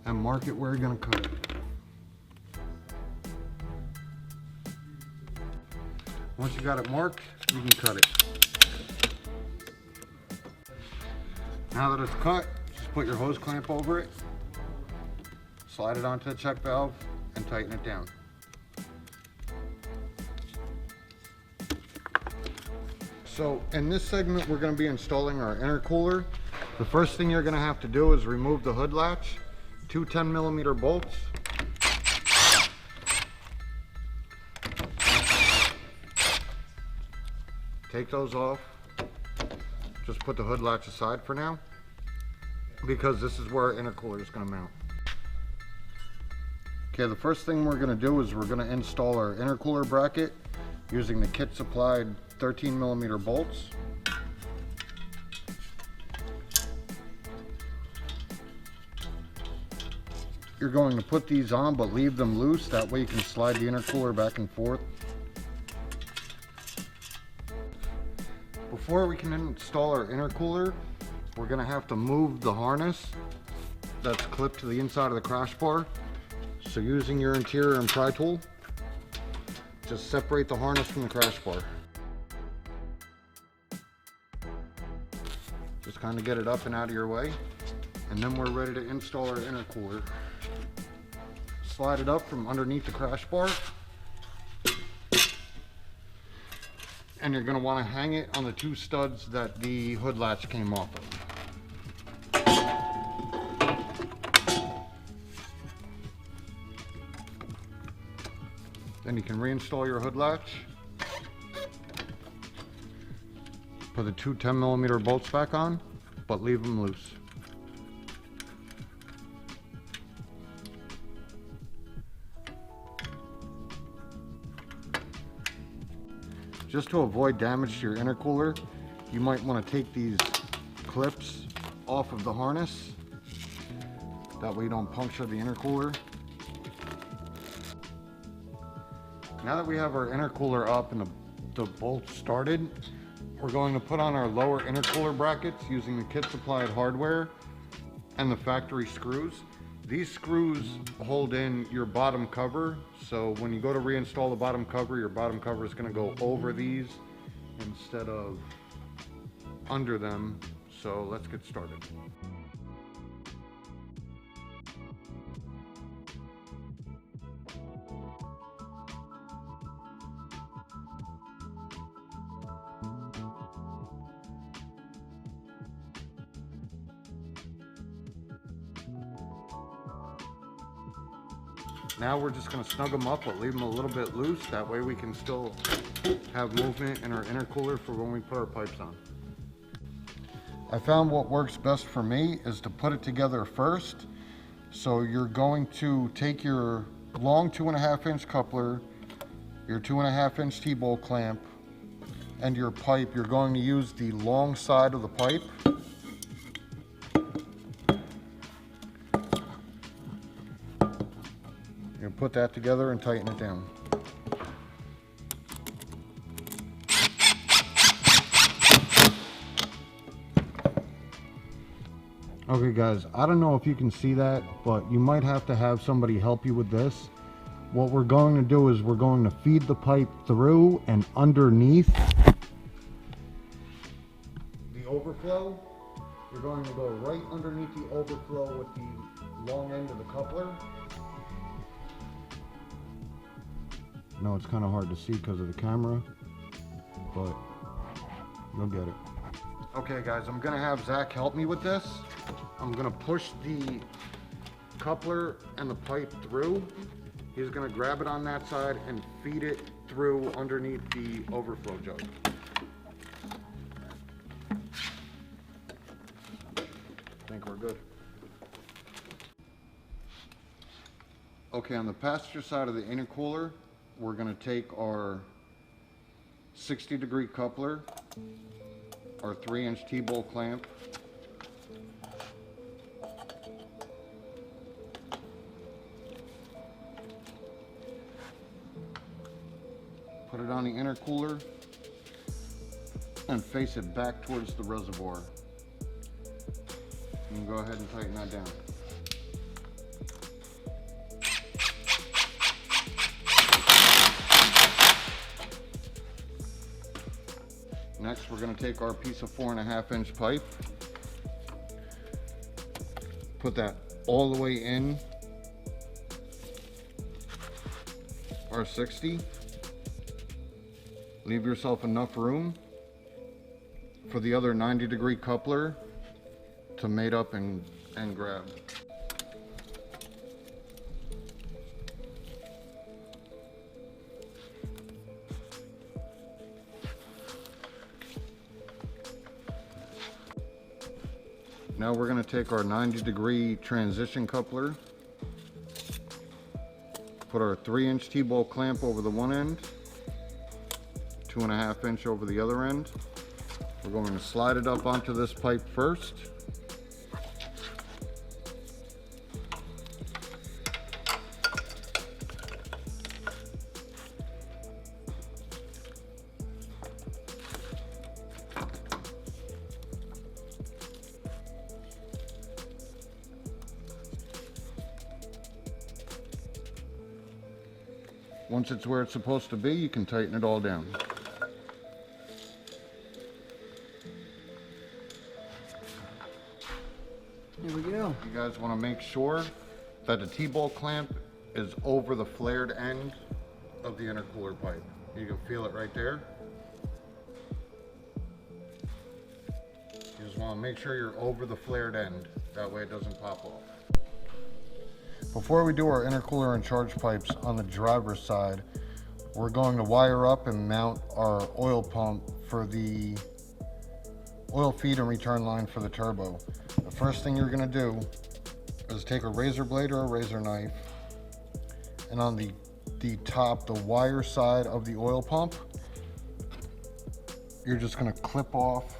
and mark it where you're going to cut it. Once you got it marked, you can cut it. Now that it's cut, just put your hose clamp over it, slide it onto the check valve, and tighten it down. So in this segment, we're going to be installing our intercooler. The first thing you're going to have to do is remove the hood latch, two 10mm bolts. Take those off. Just put the hood latch aside for now, because this is where our intercooler is going to mount. Okay, the first thing we're going to do is we're going to install our intercooler bracket using the kit supplied 13mm bolts. You're going to put these on, but leave them loose, that way you can slide the intercooler back and forth. Before we can install our intercooler, we're going to have to move the harness that's clipped to the inside of the crash bar. So using your interior and pry tool, just separate the harness from the crash bar. Just kind of get it up and out of your way, and then we're ready to install our intercooler. Slide it up from underneath the crash bar, and you're going to want to hang it on the two studs that the hood latch came off of. Then you can reinstall your hood latch. Put the two 10mm bolts back on, but leave them loose. Just to avoid damage to your intercooler, you might want to take these clips off of the harness. That way you don't puncture the intercooler. Now that we have our intercooler up and the bolts started, we're going to put on our lower intercooler brackets using the kit supplied hardware and the factory screws. These screws hold in your bottom cover, so when you go to reinstall the bottom cover, your bottom cover is going to go over these instead of under them. So let's get started. Now we're just going to snug them up, but leave them a little bit loose. That way we can still have movement in our intercooler for when we put our pipes on. I found what works best for me is to put it together first. So you're going to take your long 2.5-inch coupler, your 2.5-inch T-bolt clamp, and your pipe. You're going to use the long side of the pipe. You put that together and tighten it down. Okay guys, I don't know if you can see that, but you might have to have somebody help you with this. What we're going to do is we're going to feed the pipe through and underneath the overflow. You're going to go right underneath the overflow with the long end of the coupler. No, it's kind of hard to see because of the camera, but you'll get it. Okay guys, I'm gonna have Zach help me with this. I'm gonna push the coupler and the pipe through. He's gonna grab it on that side and feed it through underneath the overflow jug. I think we're good. Okay, on the passenger side of the intercooler, we're going to take our 60-degree coupler, our 3-inch T-bolt clamp, Put it on the intercooler and face it back towards the reservoir. You can go ahead and tighten that down. Next, we're going to take our piece of 4.5-inch pipe, put that all the way in our 60. Leave yourself enough room for the other 90-degree coupler to mate up and grab. Now we're going to take our 90-degree transition coupler, put our 3-inch T-bolt clamp over the one end, 2.5-inch over the other end. We're going to slide it up onto this pipe first. Once it's where it's supposed to be, you can tighten it all down. Here we go. You guys want to make sure that the T-bolt clamp is over the flared end of the intercooler pipe. You can feel it right there. You just want to make sure you're over the flared end. That way it doesn't pop off. Before we do our intercooler and charge pipes on the driver's side, we're going to wire up and mount our oil pump for the oil feed and return line for the turbo. The first thing you're going to do is take a razor blade or a razor knife, and on the top, the wire side of the oil pump, you're just going to clip off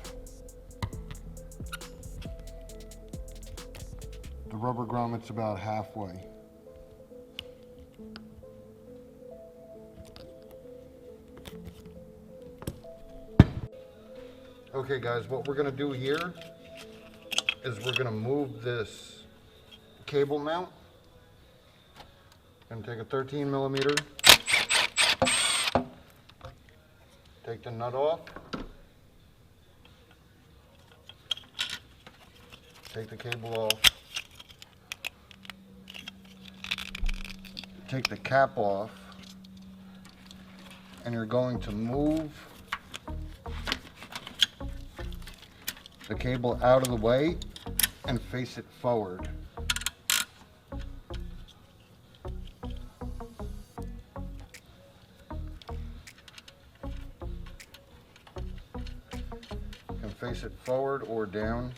the rubber grommets about halfway. Okay guys, what we're going to do here is we're going to move this cable mount. Going to take a 13 millimeter, take the nut off, take the cable off, take the cap off, and you're going to move the cable out of the way and face it forward. You can face it forward or down.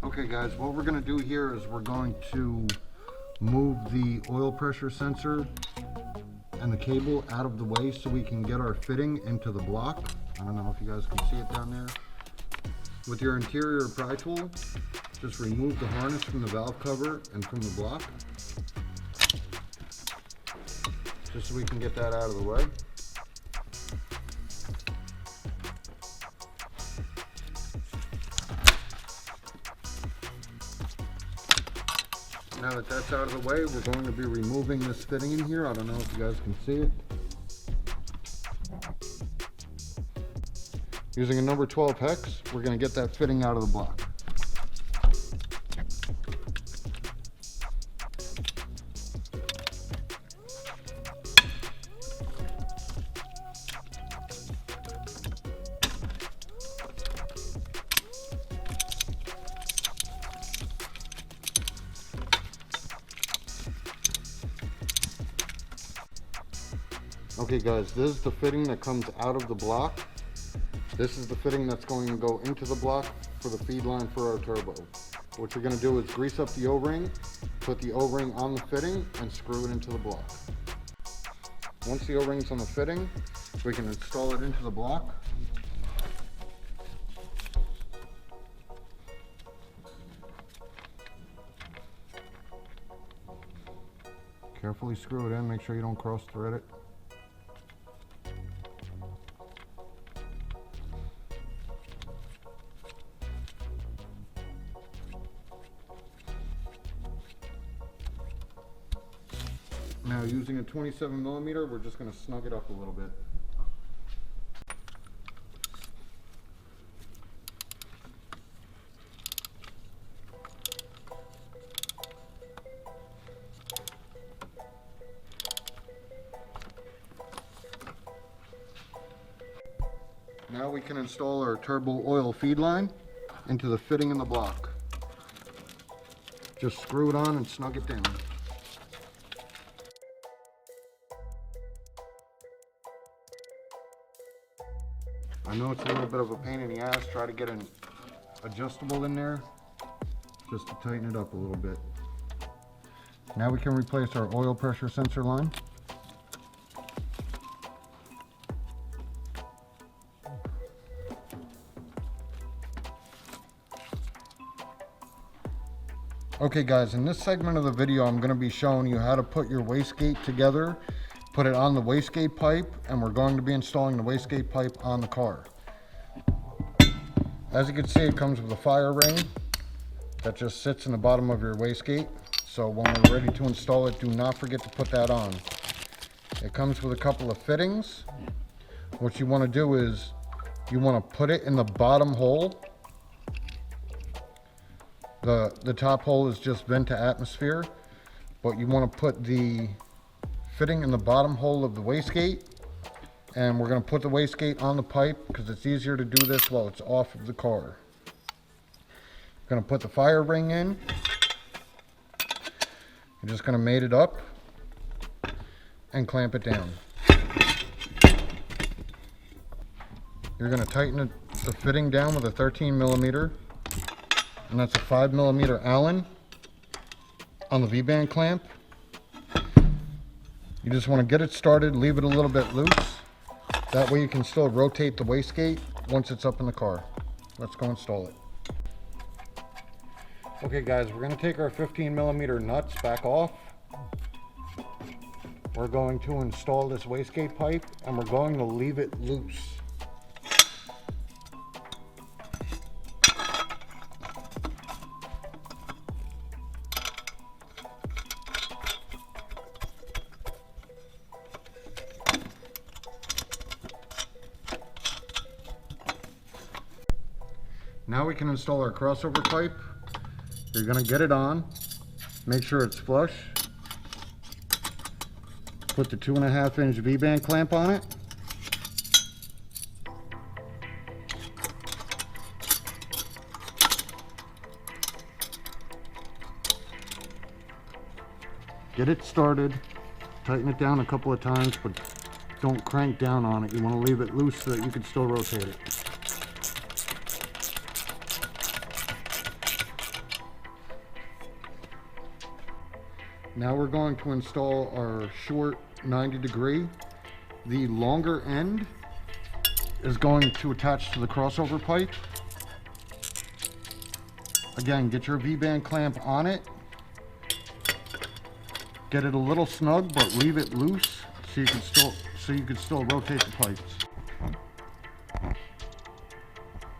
Okay guys, what we're going to do here is we're going to move the oil pressure sensor and the cable out of the way so we can get our fitting into the block. I don't know if you guys can see it down there. With your interior pry tool, just remove the harness from the valve cover and from the block, just so we can get that out of the way. Now that that's out of the way, we're going to be removing this fitting in here. I don't know if you guys can see it. Using a number 12 hex, we're going to get that fitting out of the block. Okay guys, this is the fitting that comes out of the block. This is the fitting that's going to go into the block for the feed line for our turbo. What you're going to do is grease up the O-ring, put the O-ring on the fitting, and screw it into the block. Once the O-ring's on the fitting, we can install it into the block. Carefully screw it in, make sure you don't cross thread it. Now using a 27mm, we're just going to snug it up a little bit. Now we can install our turbo oil feed line into the fitting in the block. Just screw it on and snug it down. I know it's a little bit of a pain in the ass. Try to get an adjustable in there just to tighten it up a little bit. Now we can replace our oil pressure sensor line. Okay guys, in this segment of the video I'm going to be showing you how to put your wastegate together, put it on the wastegate pipe, and we're going to be installing the wastegate pipe on the car. As you can see, it comes with a fire ring that just sits in the bottom of your wastegate. So when we're ready to install it, do not forget to put that on. It comes with a couple of fittings. What you want to do is you want to put it in the bottom hole. The top hole is just vent to atmosphere, but you want to put the fitting in the bottom hole of the wastegate, and we're going to put the wastegate on the pipe because it's easier to do this while it's off of the car. Going to put the fire ring in. You're just going to mate it up and clamp it down. You're going to tighten the fitting down with a 13mm. And that's a 5mm Allen on the V-band clamp. You just want to get it started, leave it a little bit loose. That way you can still rotate the wastegate once it's up in the car. Let's go install it. Okay guys, we're going to take our 15mm nuts back off. We're going to install this wastegate pipe and we're going to leave it loose. Now we can install our crossover pipe. You're going to get it on, make sure it's flush, put the 2.5-inch V-band clamp on it, get it started, tighten it down a couple of times, but don't crank down on it. You want to leave it loose so that you can still rotate it. Now we're going to install our short 90°. The longer end is going to attach to the crossover pipe. Again, get your V-band clamp on it. Get it a little snug, but leave it loose so you can still rotate the pipes.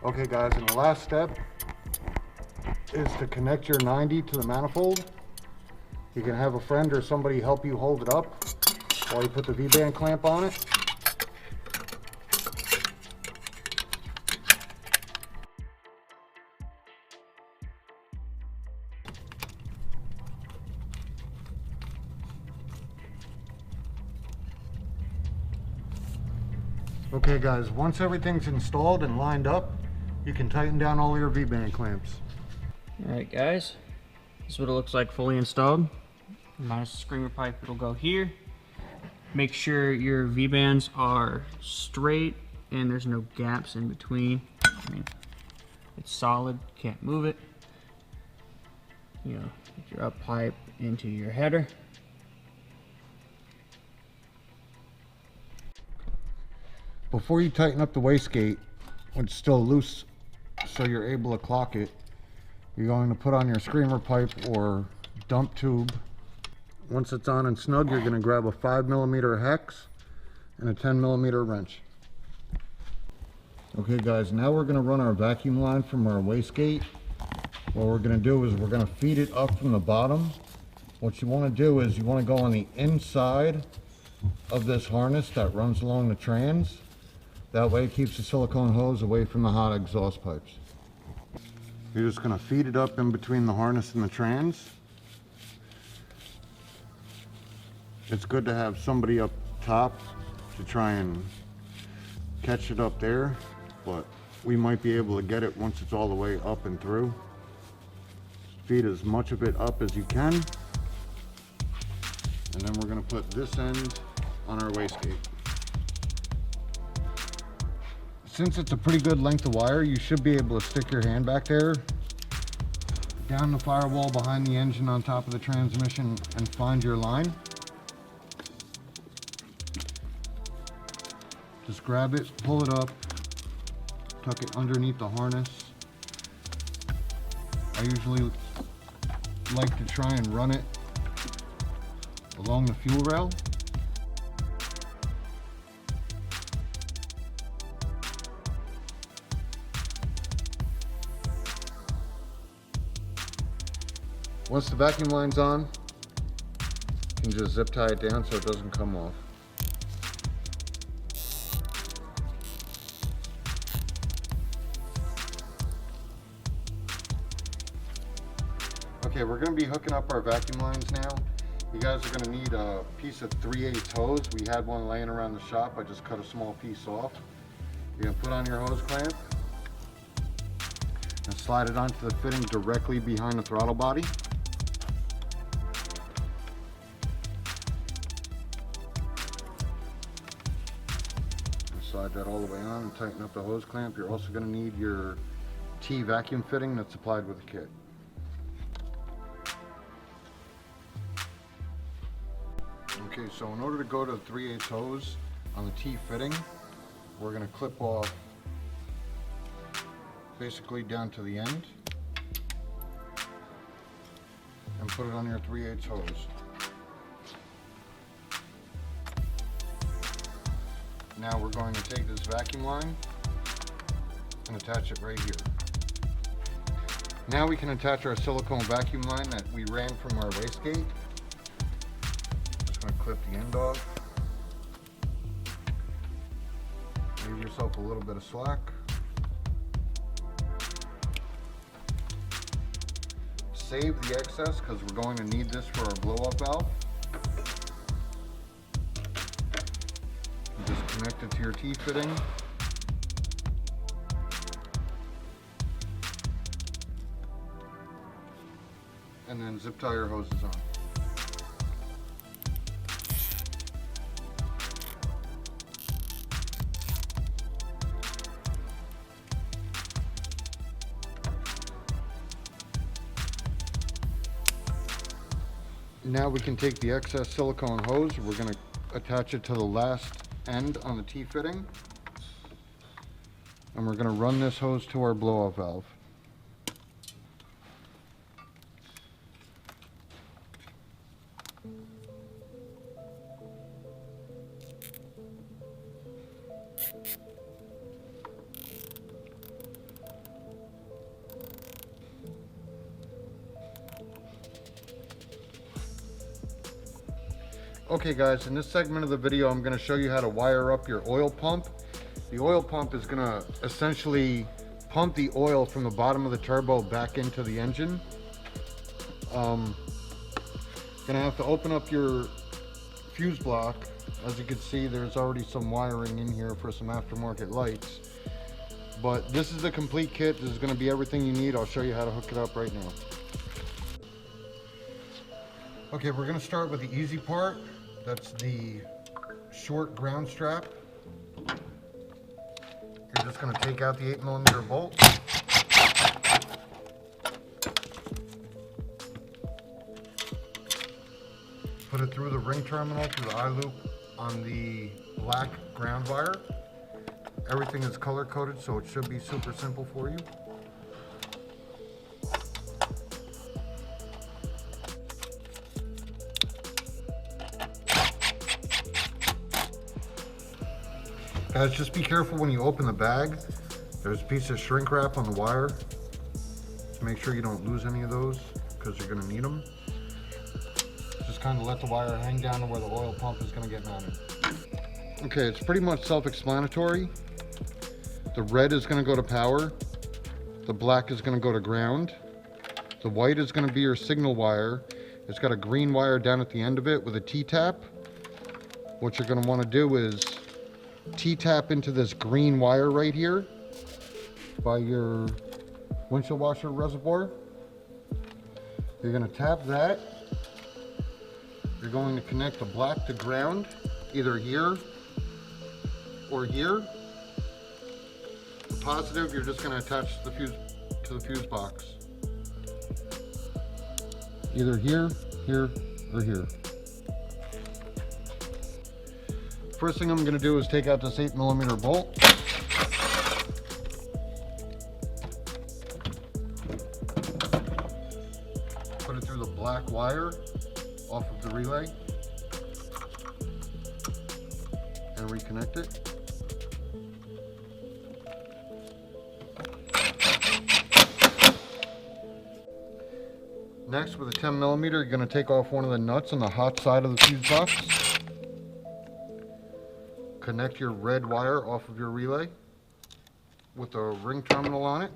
Okay guys, and the last step is to connect your 90 to the manifold. You can have a friend or somebody help you hold it up while you put the V-band clamp on it. Okay guys, once everything's installed and lined up, you can tighten down all your V-band clamps. Alright guys, this is what it looks like fully installed. Minus the screamer pipe, it'll go here. Make sure your V-bands are straight and there's no gaps in between. I mean, it's solid, can't move it. You know, get your up pipe into your header. Before you tighten up the wastegate, when it's still loose so you're able to clock it, you're going to put on your screamer pipe or dump tube. Once it's on and snug, you're going to grab a 5mm hex and a 10mm wrench. Okay guys, now we're going to run our vacuum line from our wastegate. What we're going to do is we're going to feed it up from the bottom. What you want to do is you want to go on the inside of this harness that runs along the trans. That way it keeps the silicone hose away from the hot exhaust pipes. You're just going to feed it up in between the harness and the trans. It's good to have somebody up top to try and catch it up there, but we might be able to get it once it's all the way up and through. Feed as much of it up as you can. And then we're going to put this end on our wastegate. Since it's a pretty good length of wire, you should be able to stick your hand back there, down the firewall behind the engine on top of the transmission, and find your line. Just grab it, pull it up, tuck it underneath the harness. I usually like to try and run it along the fuel rail. Once the vacuum line's on, you can just zip tie it down so it doesn't come off. Okay, we're going to be hooking up our vacuum lines now. You guys are going to need a piece of 3/8 hose. We had one laying around the shop. I just cut a small piece off. You're going to put on your hose clamp and slide it onto the fitting directly behind the throttle body. Slide that all the way on and tighten up the hose clamp. You're also going to need your T vacuum fitting that's supplied with the kit. Okay, so in order to go to the 3/8 hose on the T fitting, we're going to clip off basically down to the end and put it on your 3/8 hose. Now we're going to take this vacuum line and attach it right here. Now we can attach our silicone vacuum line that we ran from our wastegate. Just going to clip the end off. Leave yourself a little bit of slack. Save the excess because we're going to need this for our blow-up valve. Just connect it to your T fitting. And then zip tie your hoses on. Now we can take the excess silicone hose. We're going to attach it to the last end on the T fitting, and we're going to run this hose to our blow-off valve. Okay guys, in this segment of the video I'm going to show you how to wire up your oil pump. The oil pump is going to essentially pump the oil from the bottom of the turbo back into the engine. Going to have to open up your fuse block. As you can see, there's already some wiring in here for some aftermarket lights. But this is the complete kit. This is going to be everything you need. I'll show you how to hook it up right now. Okay, we're going to start with the easy part. That's the short ground strap. You're just going to take out the 8mm bolt. Put it through the ring terminal, through the eye loop on the black ground wire. Everything is color coded, so it should be super simple for you. Guys, just be careful when you open the bag. There's a piece of shrink wrap on the wire. So make sure you don't lose any of those because you're gonna need them. Just kind of let the wire hang down to where the oil pump is gonna get mounted. Okay, it's pretty much self-explanatory. The red is gonna go to power. The black is gonna go to ground. The white is gonna be your signal wire. It's got a green wire down at the end of it with a T-tap. What you're gonna wanna do is T-tap into this green wire right here by your windshield washer reservoir. You're gonna tap that. You're going to connect the black to ground, either here or here. The positive, you're just gonna attach the fuse to the fuse box. Either here, here, or here. First thing I'm gonna do is take out this 8mm bolt. Put it through the black wire off of the relay and reconnect it. Next, with a 10mm, you're going to take off one of the nuts on the hot side of the fuse box. Connect your red wire off of your relay with a ring terminal on it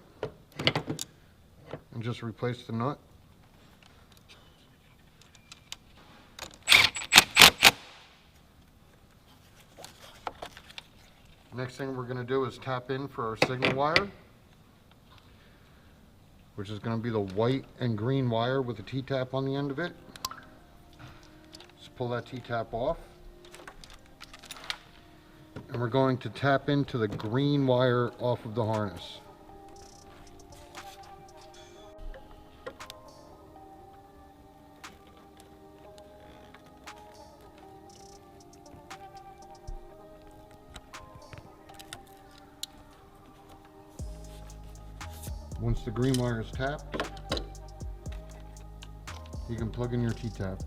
and just replace the nut. Next thing we're going to do is tap in for our signal wire, which is going to be the white and green wire with a T-tap on the end of it. Just pull that T-tap off. And we're going to tap into the green wire off of the harness. Once the green wire is tapped, you can plug in your T-tap.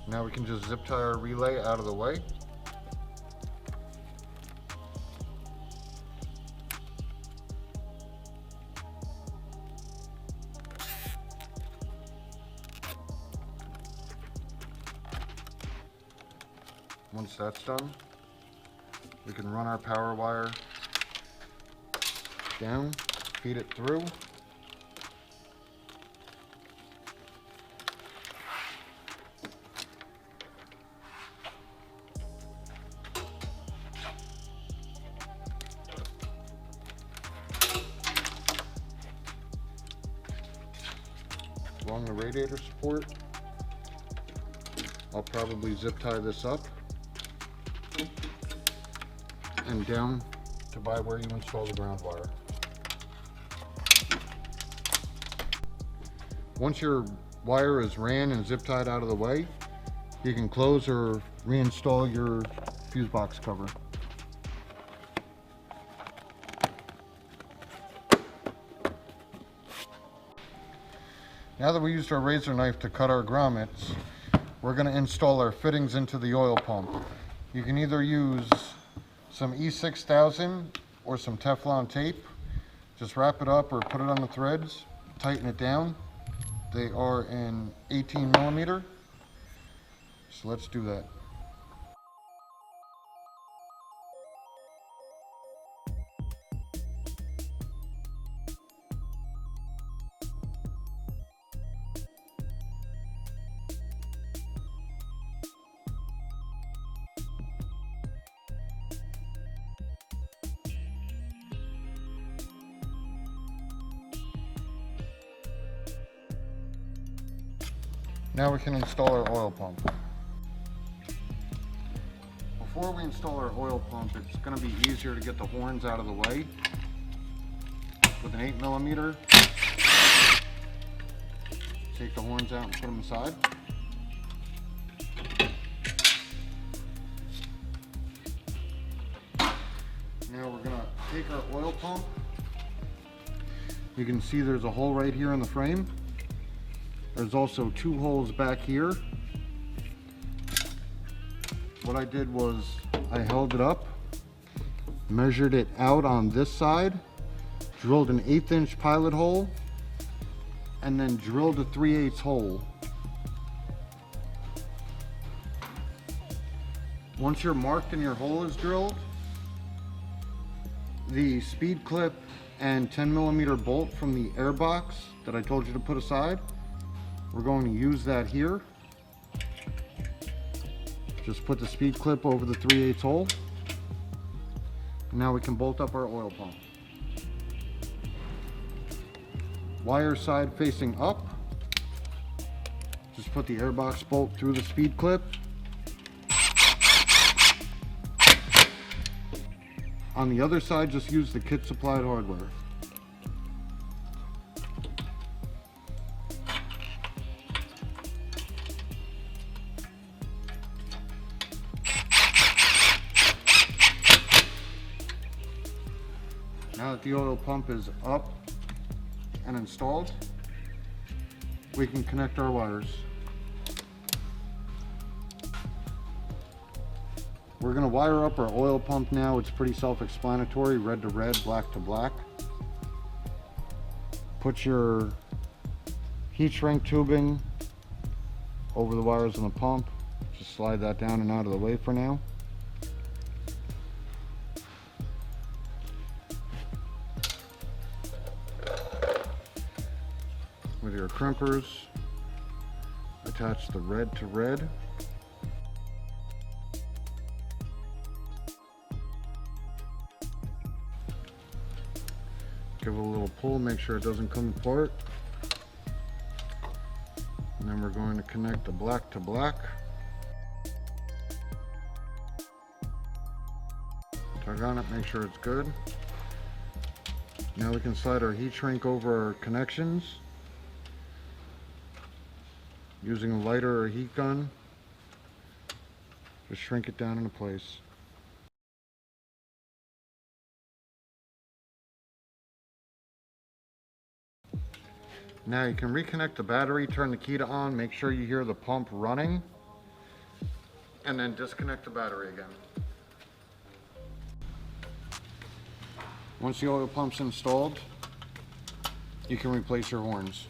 Now we can just zip tie our relay out of the way. Once that's done, we can run our power wire down, feed it through. Along the radiator support, I'll probably zip tie this up and down to by where you install the ground wire. Once your wire is ran and zip tied out of the way, you can close or reinstall your fuse box cover. Now that we used our razor knife to cut our grommets, we're going to install our fittings into the oil pump. You can either use some E6000 or some Teflon tape. Just wrap it up or put it on the threads, tighten it down. They are in 18mm. So let's do that. Now we can install our oil pump. Before we install our oil pump, it's going to be easier to get the horns out of the way. With an 8mm, take the horns out and put them aside. Now we're going to take our oil pump You can see there's a hole right here in the frame. There's also 2 holes back here. What I did was I held it up, measured it out on this side, drilled an 1/8 inch pilot hole, and then drilled a 3/8 hole. Once you're marked and your hole is drilled, the speed clip and 10mm bolt from the air box that I told you to put aside, we're going to use that here. Just put the speed clip over the 3/8 hole. And now we can bolt up our oil pump. Wire side facing up. Just put the airbox bolt through the speed clip. On the other side, just use the kit supplied hardware. Now that the oil pump is up and installed, we can connect our wires. We're going to wire up our oil pump now. It's pretty self-explanatory, red to red, black to black. Put your heat shrink tubing over the wires on the pump. Just slide that down and out of the way for now. With your crimpers, attach the red to red. Give it a little pull, make sure it doesn't come apart. And then we're going to connect the black to black. Tug on it, make sure it's good. Now we can slide our heat shrink over our connections. Using a lighter or heat gun, just shrink it down into place. Now you can reconnect the battery, turn the key to on, make sure you hear the pump running, and then disconnect the battery again. Once the oil pump's installed, you can replace your horns.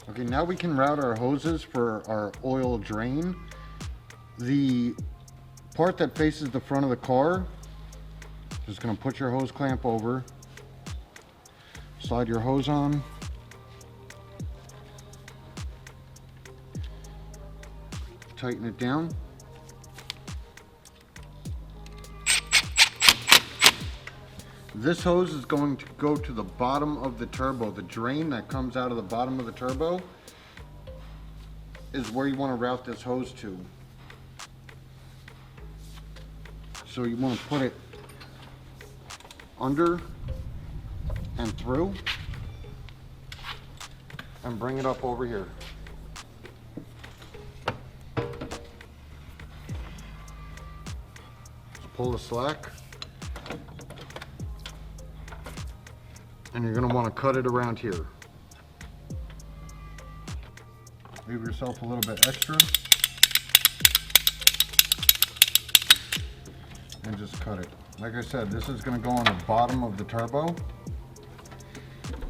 Okay, now we can route our hoses for our oil drain. The part that faces the front of the car, just going to put your hose clamp over, slide your hose on, tighten it down. This hose is going to go to the bottom of the turbo. The drain that comes out of the bottom of the turbo is where you want to route this hose to. So you want to put it under and through and bring it up over here. Pull the slack. And you're going to want to cut it around here. Leave yourself a little bit extra. And just cut it. Like I said, this is going to go on the bottom of the turbo.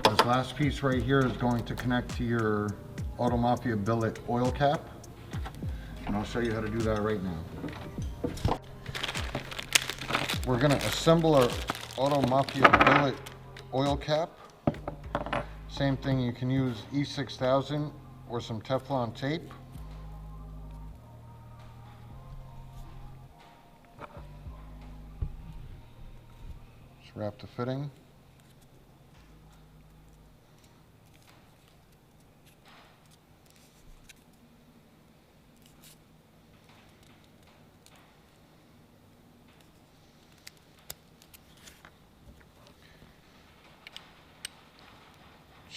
This last piece right here is going to connect to your Auto Mafia billet oil cap. And I'll show you how to do that right now. We're going to assemble our Auto Mafia billet oil cap. Same thing, you can use E6000 or some Teflon tape. Just wrap the fitting.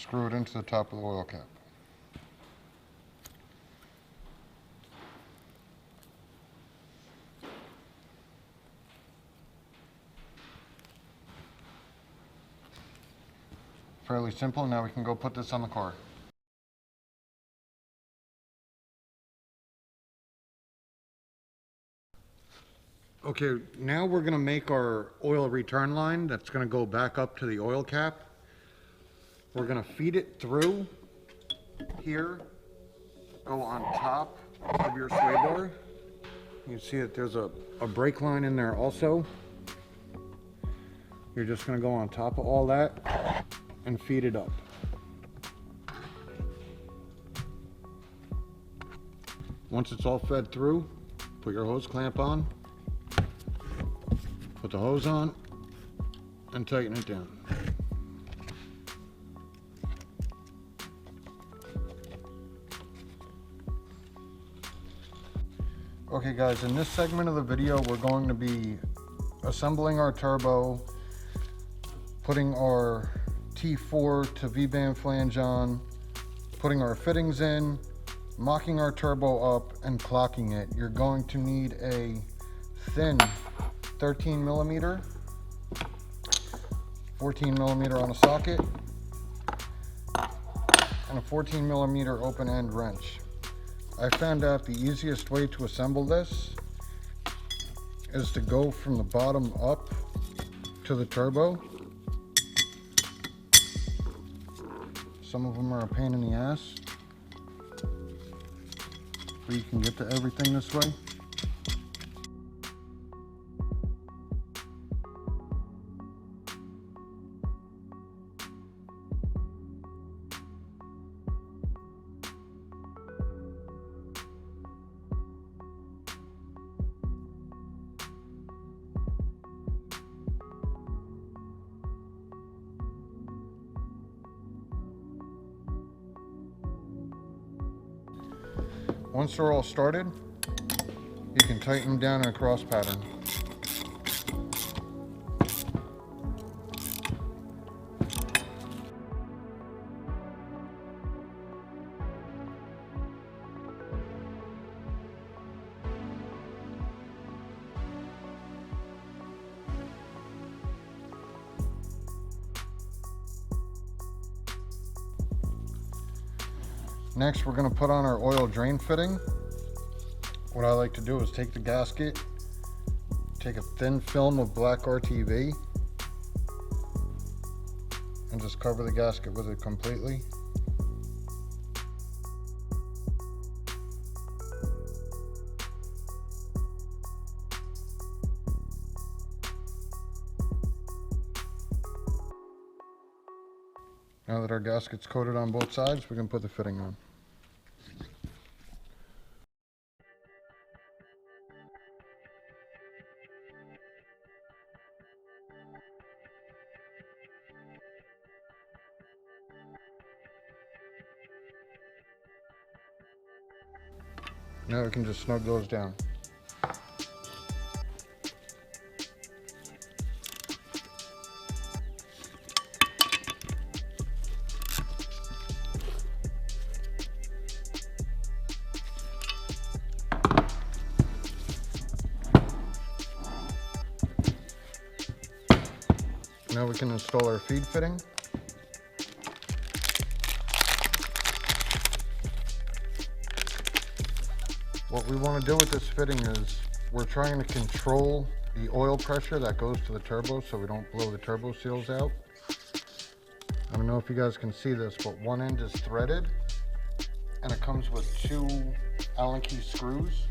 screw it into the top of the oil cap. Fairly simple. Now we can go put this on the car. Okay, now we're going to make our oil return line that's going to go back up to the oil cap. We're going to feed it through here, go on top of your sway bar. You see that there's a brake line in there also. You're just going to go on top of all that and feed it up. Once it's all fed through, put your hose clamp on, put the hose on, and tighten it down. Okay guys, in this segment of the video we're going to be assembling our turbo, putting our T4 to V-band flange on, putting our fittings in, mocking our turbo up, and clocking it. You're going to need a thin 13 millimeter, 14 millimeter on a socket, and a 14 millimeter open end wrench. I found out the easiest way to assemble this is to go from the bottom up to the turbo. Some of them are a pain in the ass, but you can get to everything this way. Once they're all started, you can tighten them down in a cross pattern. Next, we're going to put on our oil drain fitting. What I like to do is take the gasket, take a thin film of black RTV, and just cover the gasket with it completely. Now that our gasket's coated on both sides, we can put the fitting on. Now we can just snug those down. Now we can install our feed fitting. What we want to do with this fitting is we're trying to control the oil pressure that goes to the turbo so we don't blow the turbo seals out. I don't know if you guys can see this, but one end is threaded and it comes with 2 Allen key screws.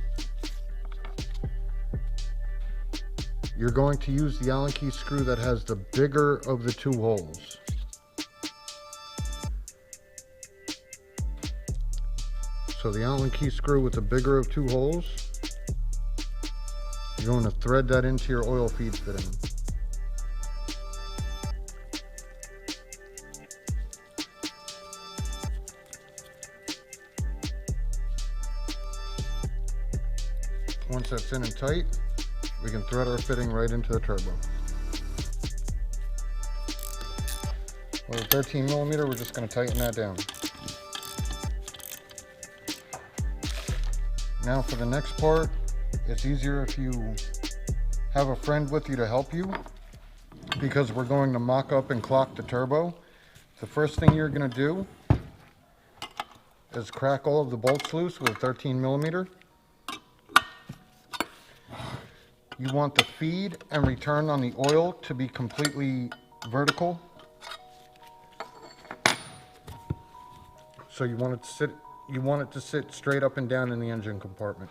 You're going to use the Allen key screw that has the bigger of the 2 holes. So the Allen key screw with the bigger of 2 holes, you're going to thread that into your oil feed fitting. Once that's in and tight, we can thread our fitting right into the turbo. With a 13 millimeter, we're just going to tighten that down. Now for the next part, it's easier if you have a friend with you to help you, because we're going to mock up and clock the turbo. The first thing you're going to do is crack all of the bolts loose with a 13 millimeter. You want the feed and return on the oil to be completely vertical. So you want it to sit straight up and down in the engine compartment.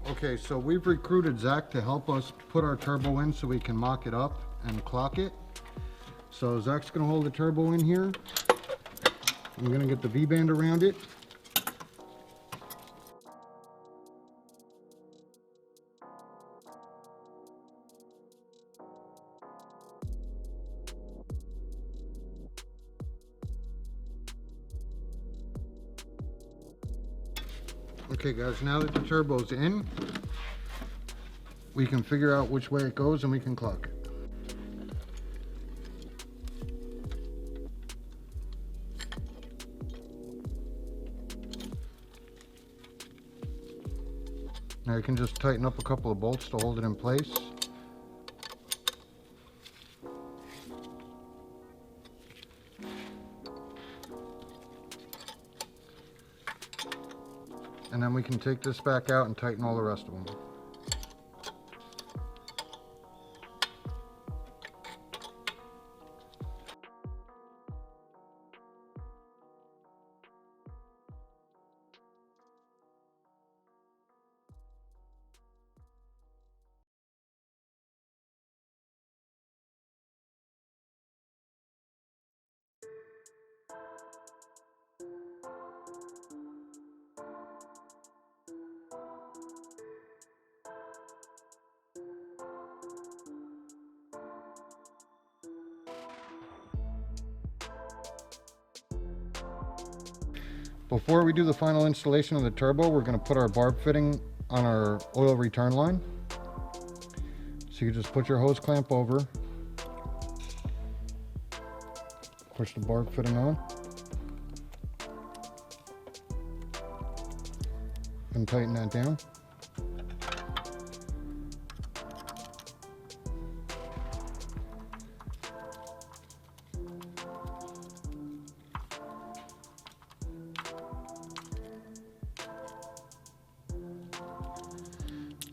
Okay, so we've recruited Zach to help us put our turbo in so we can mock it up and clock it. So Zach's gonna hold the turbo in here. I'm gonna get the V-band around it. Okay guys, now that the turbo's in, we can figure out which way it goes and we can clock it. Now you can just tighten up a couple of bolts to hold it in place. And then we can take this back out and tighten all the rest of them. Before we do the final installation of the turbo, we're going to put our barb fitting on our oil return line. So you just put your hose clamp over, push the barb fitting on, and tighten that down.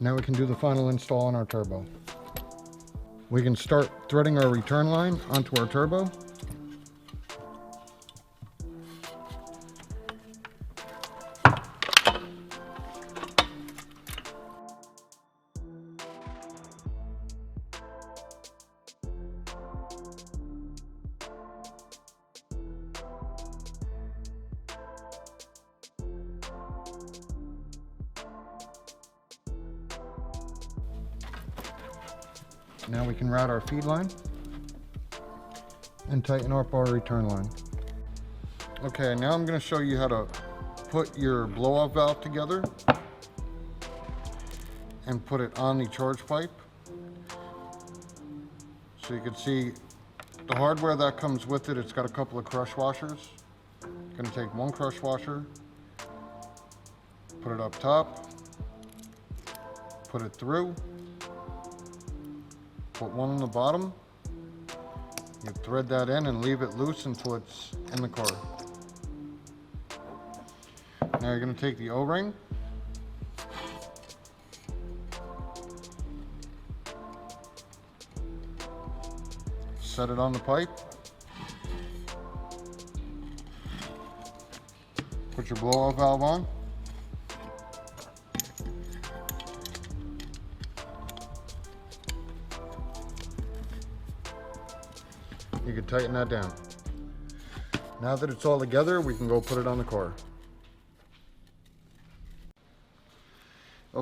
Now we can do the final install on our turbo. We can start threading our return line onto our turbo. Now we can route our feed line and tighten up our return line. Okay, now I'm going to show you how to put your blow-off valve together and put it on the charge pipe. So you can see the hardware that comes with it, it's got a couple of crush washers. I'm going to take one crush washer, put it up top, put it through, put one on the bottom, you thread that in and leave it loose until it's in the car. Now you're going to take the O-ring, set it on the pipe, put your blow-off valve on, you can tighten that down. Now that it's all together, we can go put it on the car.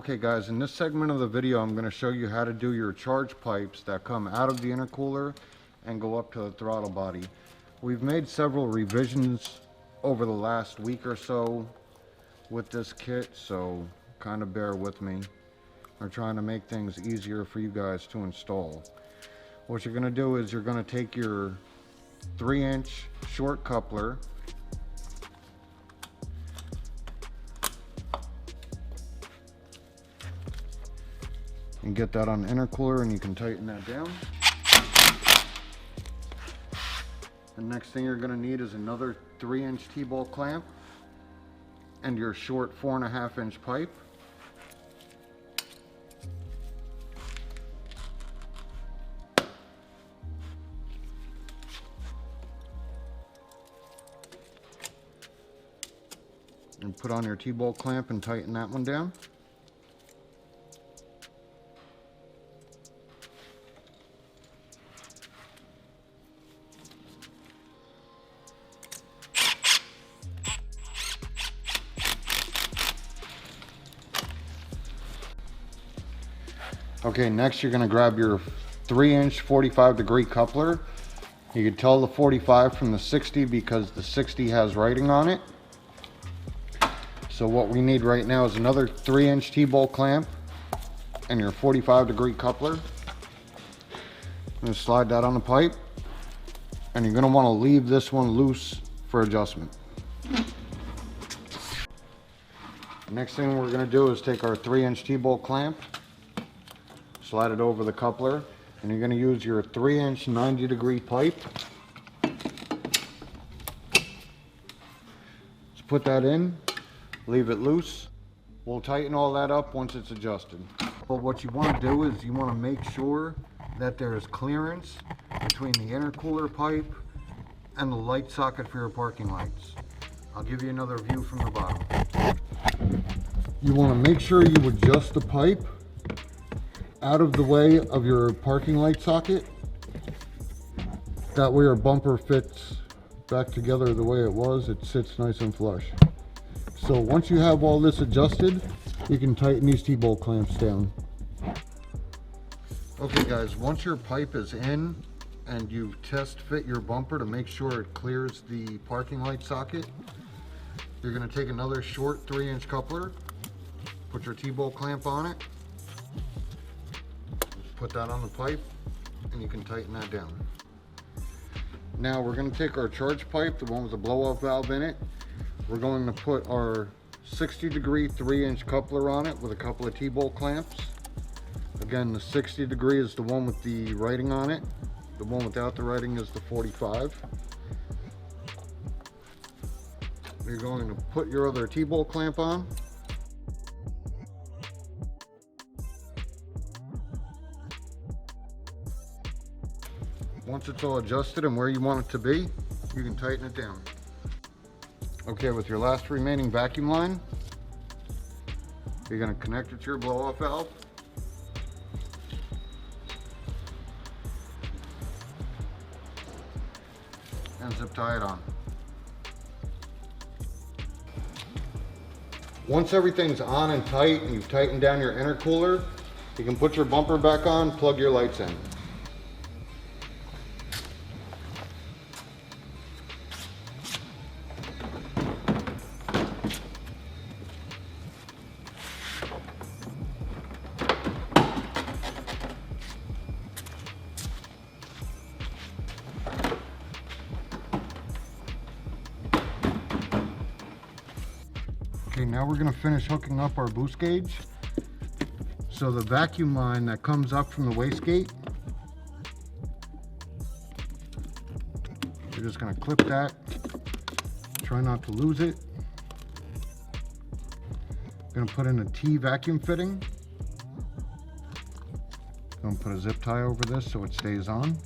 Okay guys, in this segment of the video I'm going to show you how to do your charge pipes that come out of the intercooler and go up to the throttle body. We've made several revisions over the last week or so with this kit, so kind of bear with me. We're trying to make things easier for you guys to install. What you're going to do is you're going to take your 3-inch short coupler, and get that on the intercooler, and you can tighten that down. The next thing you're going to need is another 3-inch T-bolt clamp and your short 4.5-inch pipe. And put on your T-bolt clamp and tighten that one down. Okay, next you're going to grab your 3-inch 45-degree coupler. You can tell the 45 from the 60 because the 60 has writing on it. So what we need right now is another 3-inch T-bolt clamp and your 45-degree coupler. I'm going to slide that on the pipe, and you're going to want to leave this one loose for adjustment. The next thing we're going to do is take our 3-inch T-bolt clamp, slide it over the coupler, and you're going to use your 3-inch 90-degree pipe. Just put that in, leave it loose. We'll tighten all that up once it's adjusted. But what you want to do is you want to make sure that there is clearance between the intercooler pipe and the light socket for your parking lights. I'll give you another view from the bottom. You want to make sure you adjust the pipe out of the way of your parking light socket. That way your bumper fits back together the way it was. It sits nice and flush. So once you have all this adjusted, you can tighten these T-bolt clamps down. Okay guys, once your pipe is in and you test fit your bumper to make sure it clears the parking light socket, you're going to take another short 3-inch coupler, put your T-bolt clamp on it, put that on the pipe, and you can tighten that down. Now we're going to take our charge pipe, the one with the blow-off valve in it. We're going to put our 60-degree 3-inch coupler on it with a couple of T-bolt clamps. Again, the 60 degree is the one with the writing on it. The one without the writing is the 45. You're going to put your other T-bolt clamp on. Once it's all adjusted and where you want it to be, you can tighten it down. Okay, with your last remaining vacuum line, you're going to connect it to your blow-off valve. And zip tie it on. Once everything's on and tight and you've tightened down your intercooler, you can put your bumper back on, plug your lights in. Okay, now we're going to finish hooking up our boost gauge. So the vacuum line that comes up from the wastegate, you're just going to clip that. Try not to lose it. Going to put in a T vacuum fitting. Going to put a zip tie over this so it stays on.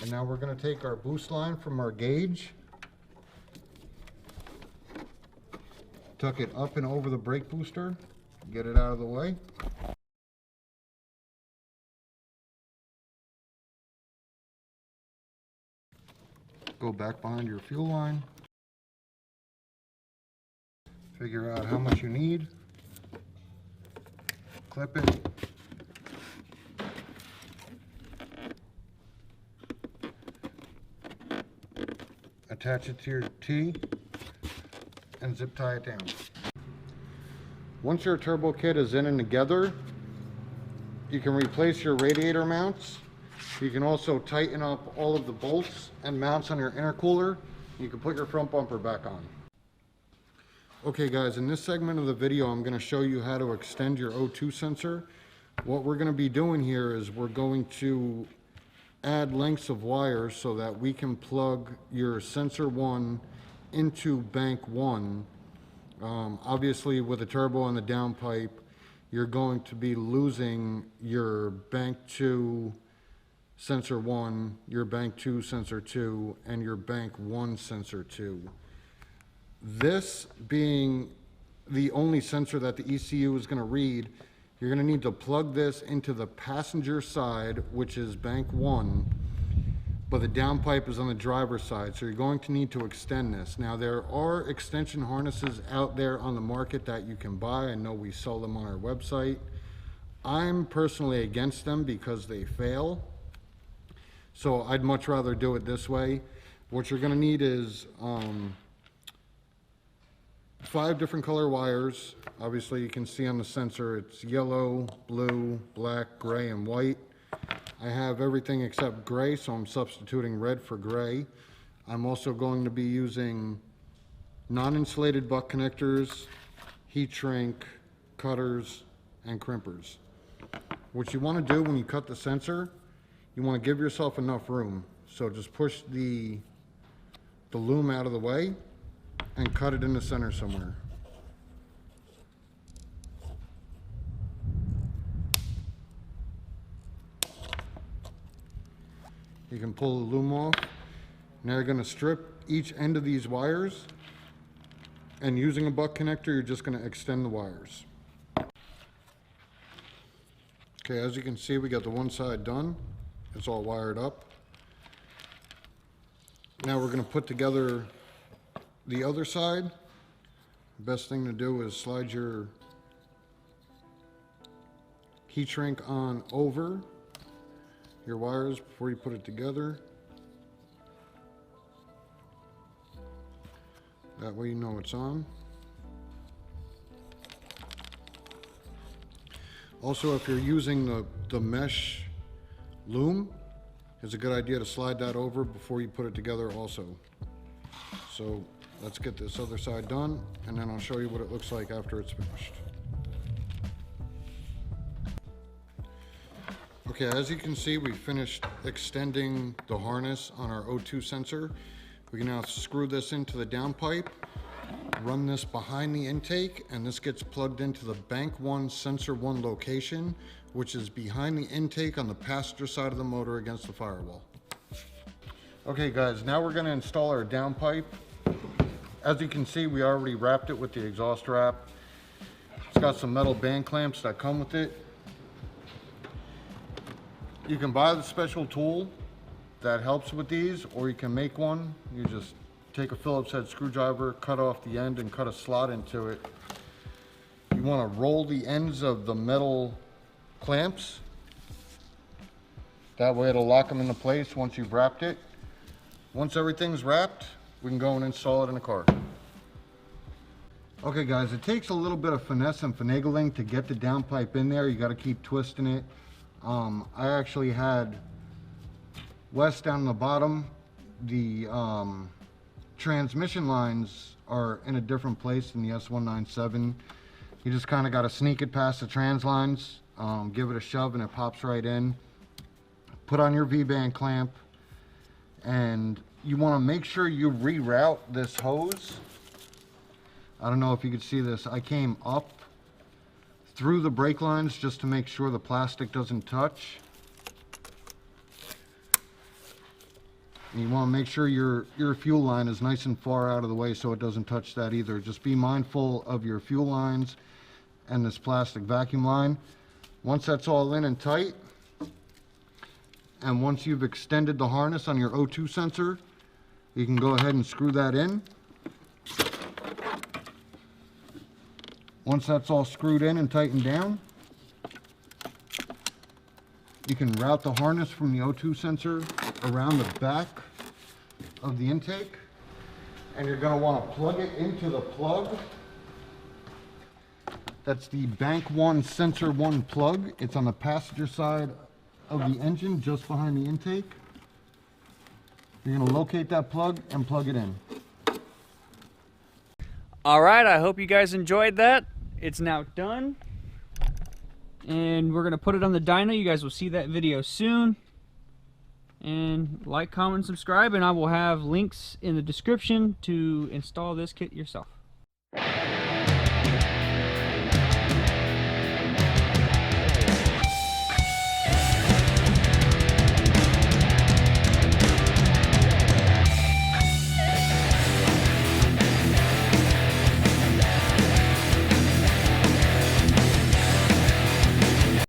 And now we're going to take our boost line from our gauge, tuck it up and over the brake booster, get it out of the way. go back behind your fuel line, figure out how much you need, clip it, attach it to your T, and zip tie it down. Once your turbo kit is in and together, you can replace your radiator mounts. You can also tighten up all of the bolts and mounts on your intercooler. You can put your front bumper back on. Okay guys, in this segment of the video, I'm going to show you how to extend your O2 sensor. What we're going to be doing here is we're going to add lengths of wires so that we can plug your sensor 1 into bank 1. Obviously with a turbo on the downpipe, you're going to be losing your bank 2 sensor 1, your bank 2 sensor 2, and your bank 1 sensor 2. This being the only sensor that the ECU is going to read, you're going to need to plug this into the passenger side, which is bank 1, but the downpipe is on the driver's side, so you're going to need to extend this. Now there are extension harnesses out there on the market that you can buy. I know we sell them on our website. I'm personally against them because they fail, so I'd much rather do it this way. What you're going to need is 5 different color wires. Obviously you can see on the sensor it's yellow, blue, black, gray, and white. I have everything except gray, so I'm substituting red for gray. I'm also going to be using non-insulated butt connectors, heat shrink, cutters, and crimpers. What you want to do when you cut the sensor, you want to give yourself enough room. So just push the loom out of the way and cut it in the center somewhere. You can pull the loom off. Now you're going to strip each end of these wires, and using a butt connector, you're just going to extend the wires. Okay, as you can see, we got the one side done. It's all wired up. Now we're going to put together the other side. The best thing to do is slide your heat shrink on over your wires before you put it together. That way you know it's on. Also, if you're using the mesh loom, it's a good idea to slide that over before you put it together also. So let's get this other side done, and then I'll show you what it looks like after it's finished. Okay, as you can see, we finished extending the harness on our O2 sensor. We can now screw this into the downpipe, run this behind the intake, and this gets plugged into the bank 1 sensor 1 location, which is behind the intake on the passenger side of the motor against the firewall. Okay guys, now we're going to install our downpipe. As you can see, we already wrapped it with the exhaust wrap. It's got some metal band clamps that come with it. You can buy the special tool that helps with these, or you can make one. You just take a Phillips head screwdriver, cut off the end, and cut a slot into it. You want to roll the ends of the metal clamps. That way it'll lock them into place once you've wrapped it. Once everything's wrapped, we can go and install it in the car. Okay guys, it takes a little bit of finesse and finagling to get the downpipe in there. You got to keep twisting it. I actually had West down the bottom. The transmission lines are in a different place than the S197. You just kind of got to sneak it past the trans lines, give it a shove, and it pops right in. Put on your V-band clamp, and you want to make sure you reroute this hose. I don't know if you could see this. I came up through the brake lines just to make sure the plastic doesn't touch. And you want to make sure your fuel line is nice and far out of the way so it doesn't touch that either. Just be mindful of your fuel lines and this plastic vacuum line. Once that's all in and tight, and once you've extended the harness on your O2 sensor, You can go ahead and screw that in. Once that's all screwed in and tightened down, you can route the harness from the O2 sensor around the back of the intake, and you're going to want to plug it into the plug. That's the Bank 1 Sensor 1 plug. It's on the passenger side of the engine, just behind the intake. You're going to locate that plug and plug it in. All right, I hope you guys enjoyed that. It's now done. And we're going to put it on the dyno. You guys will see that video soon. And like, comment, subscribe, and I will have links in the description to install this kit yourself.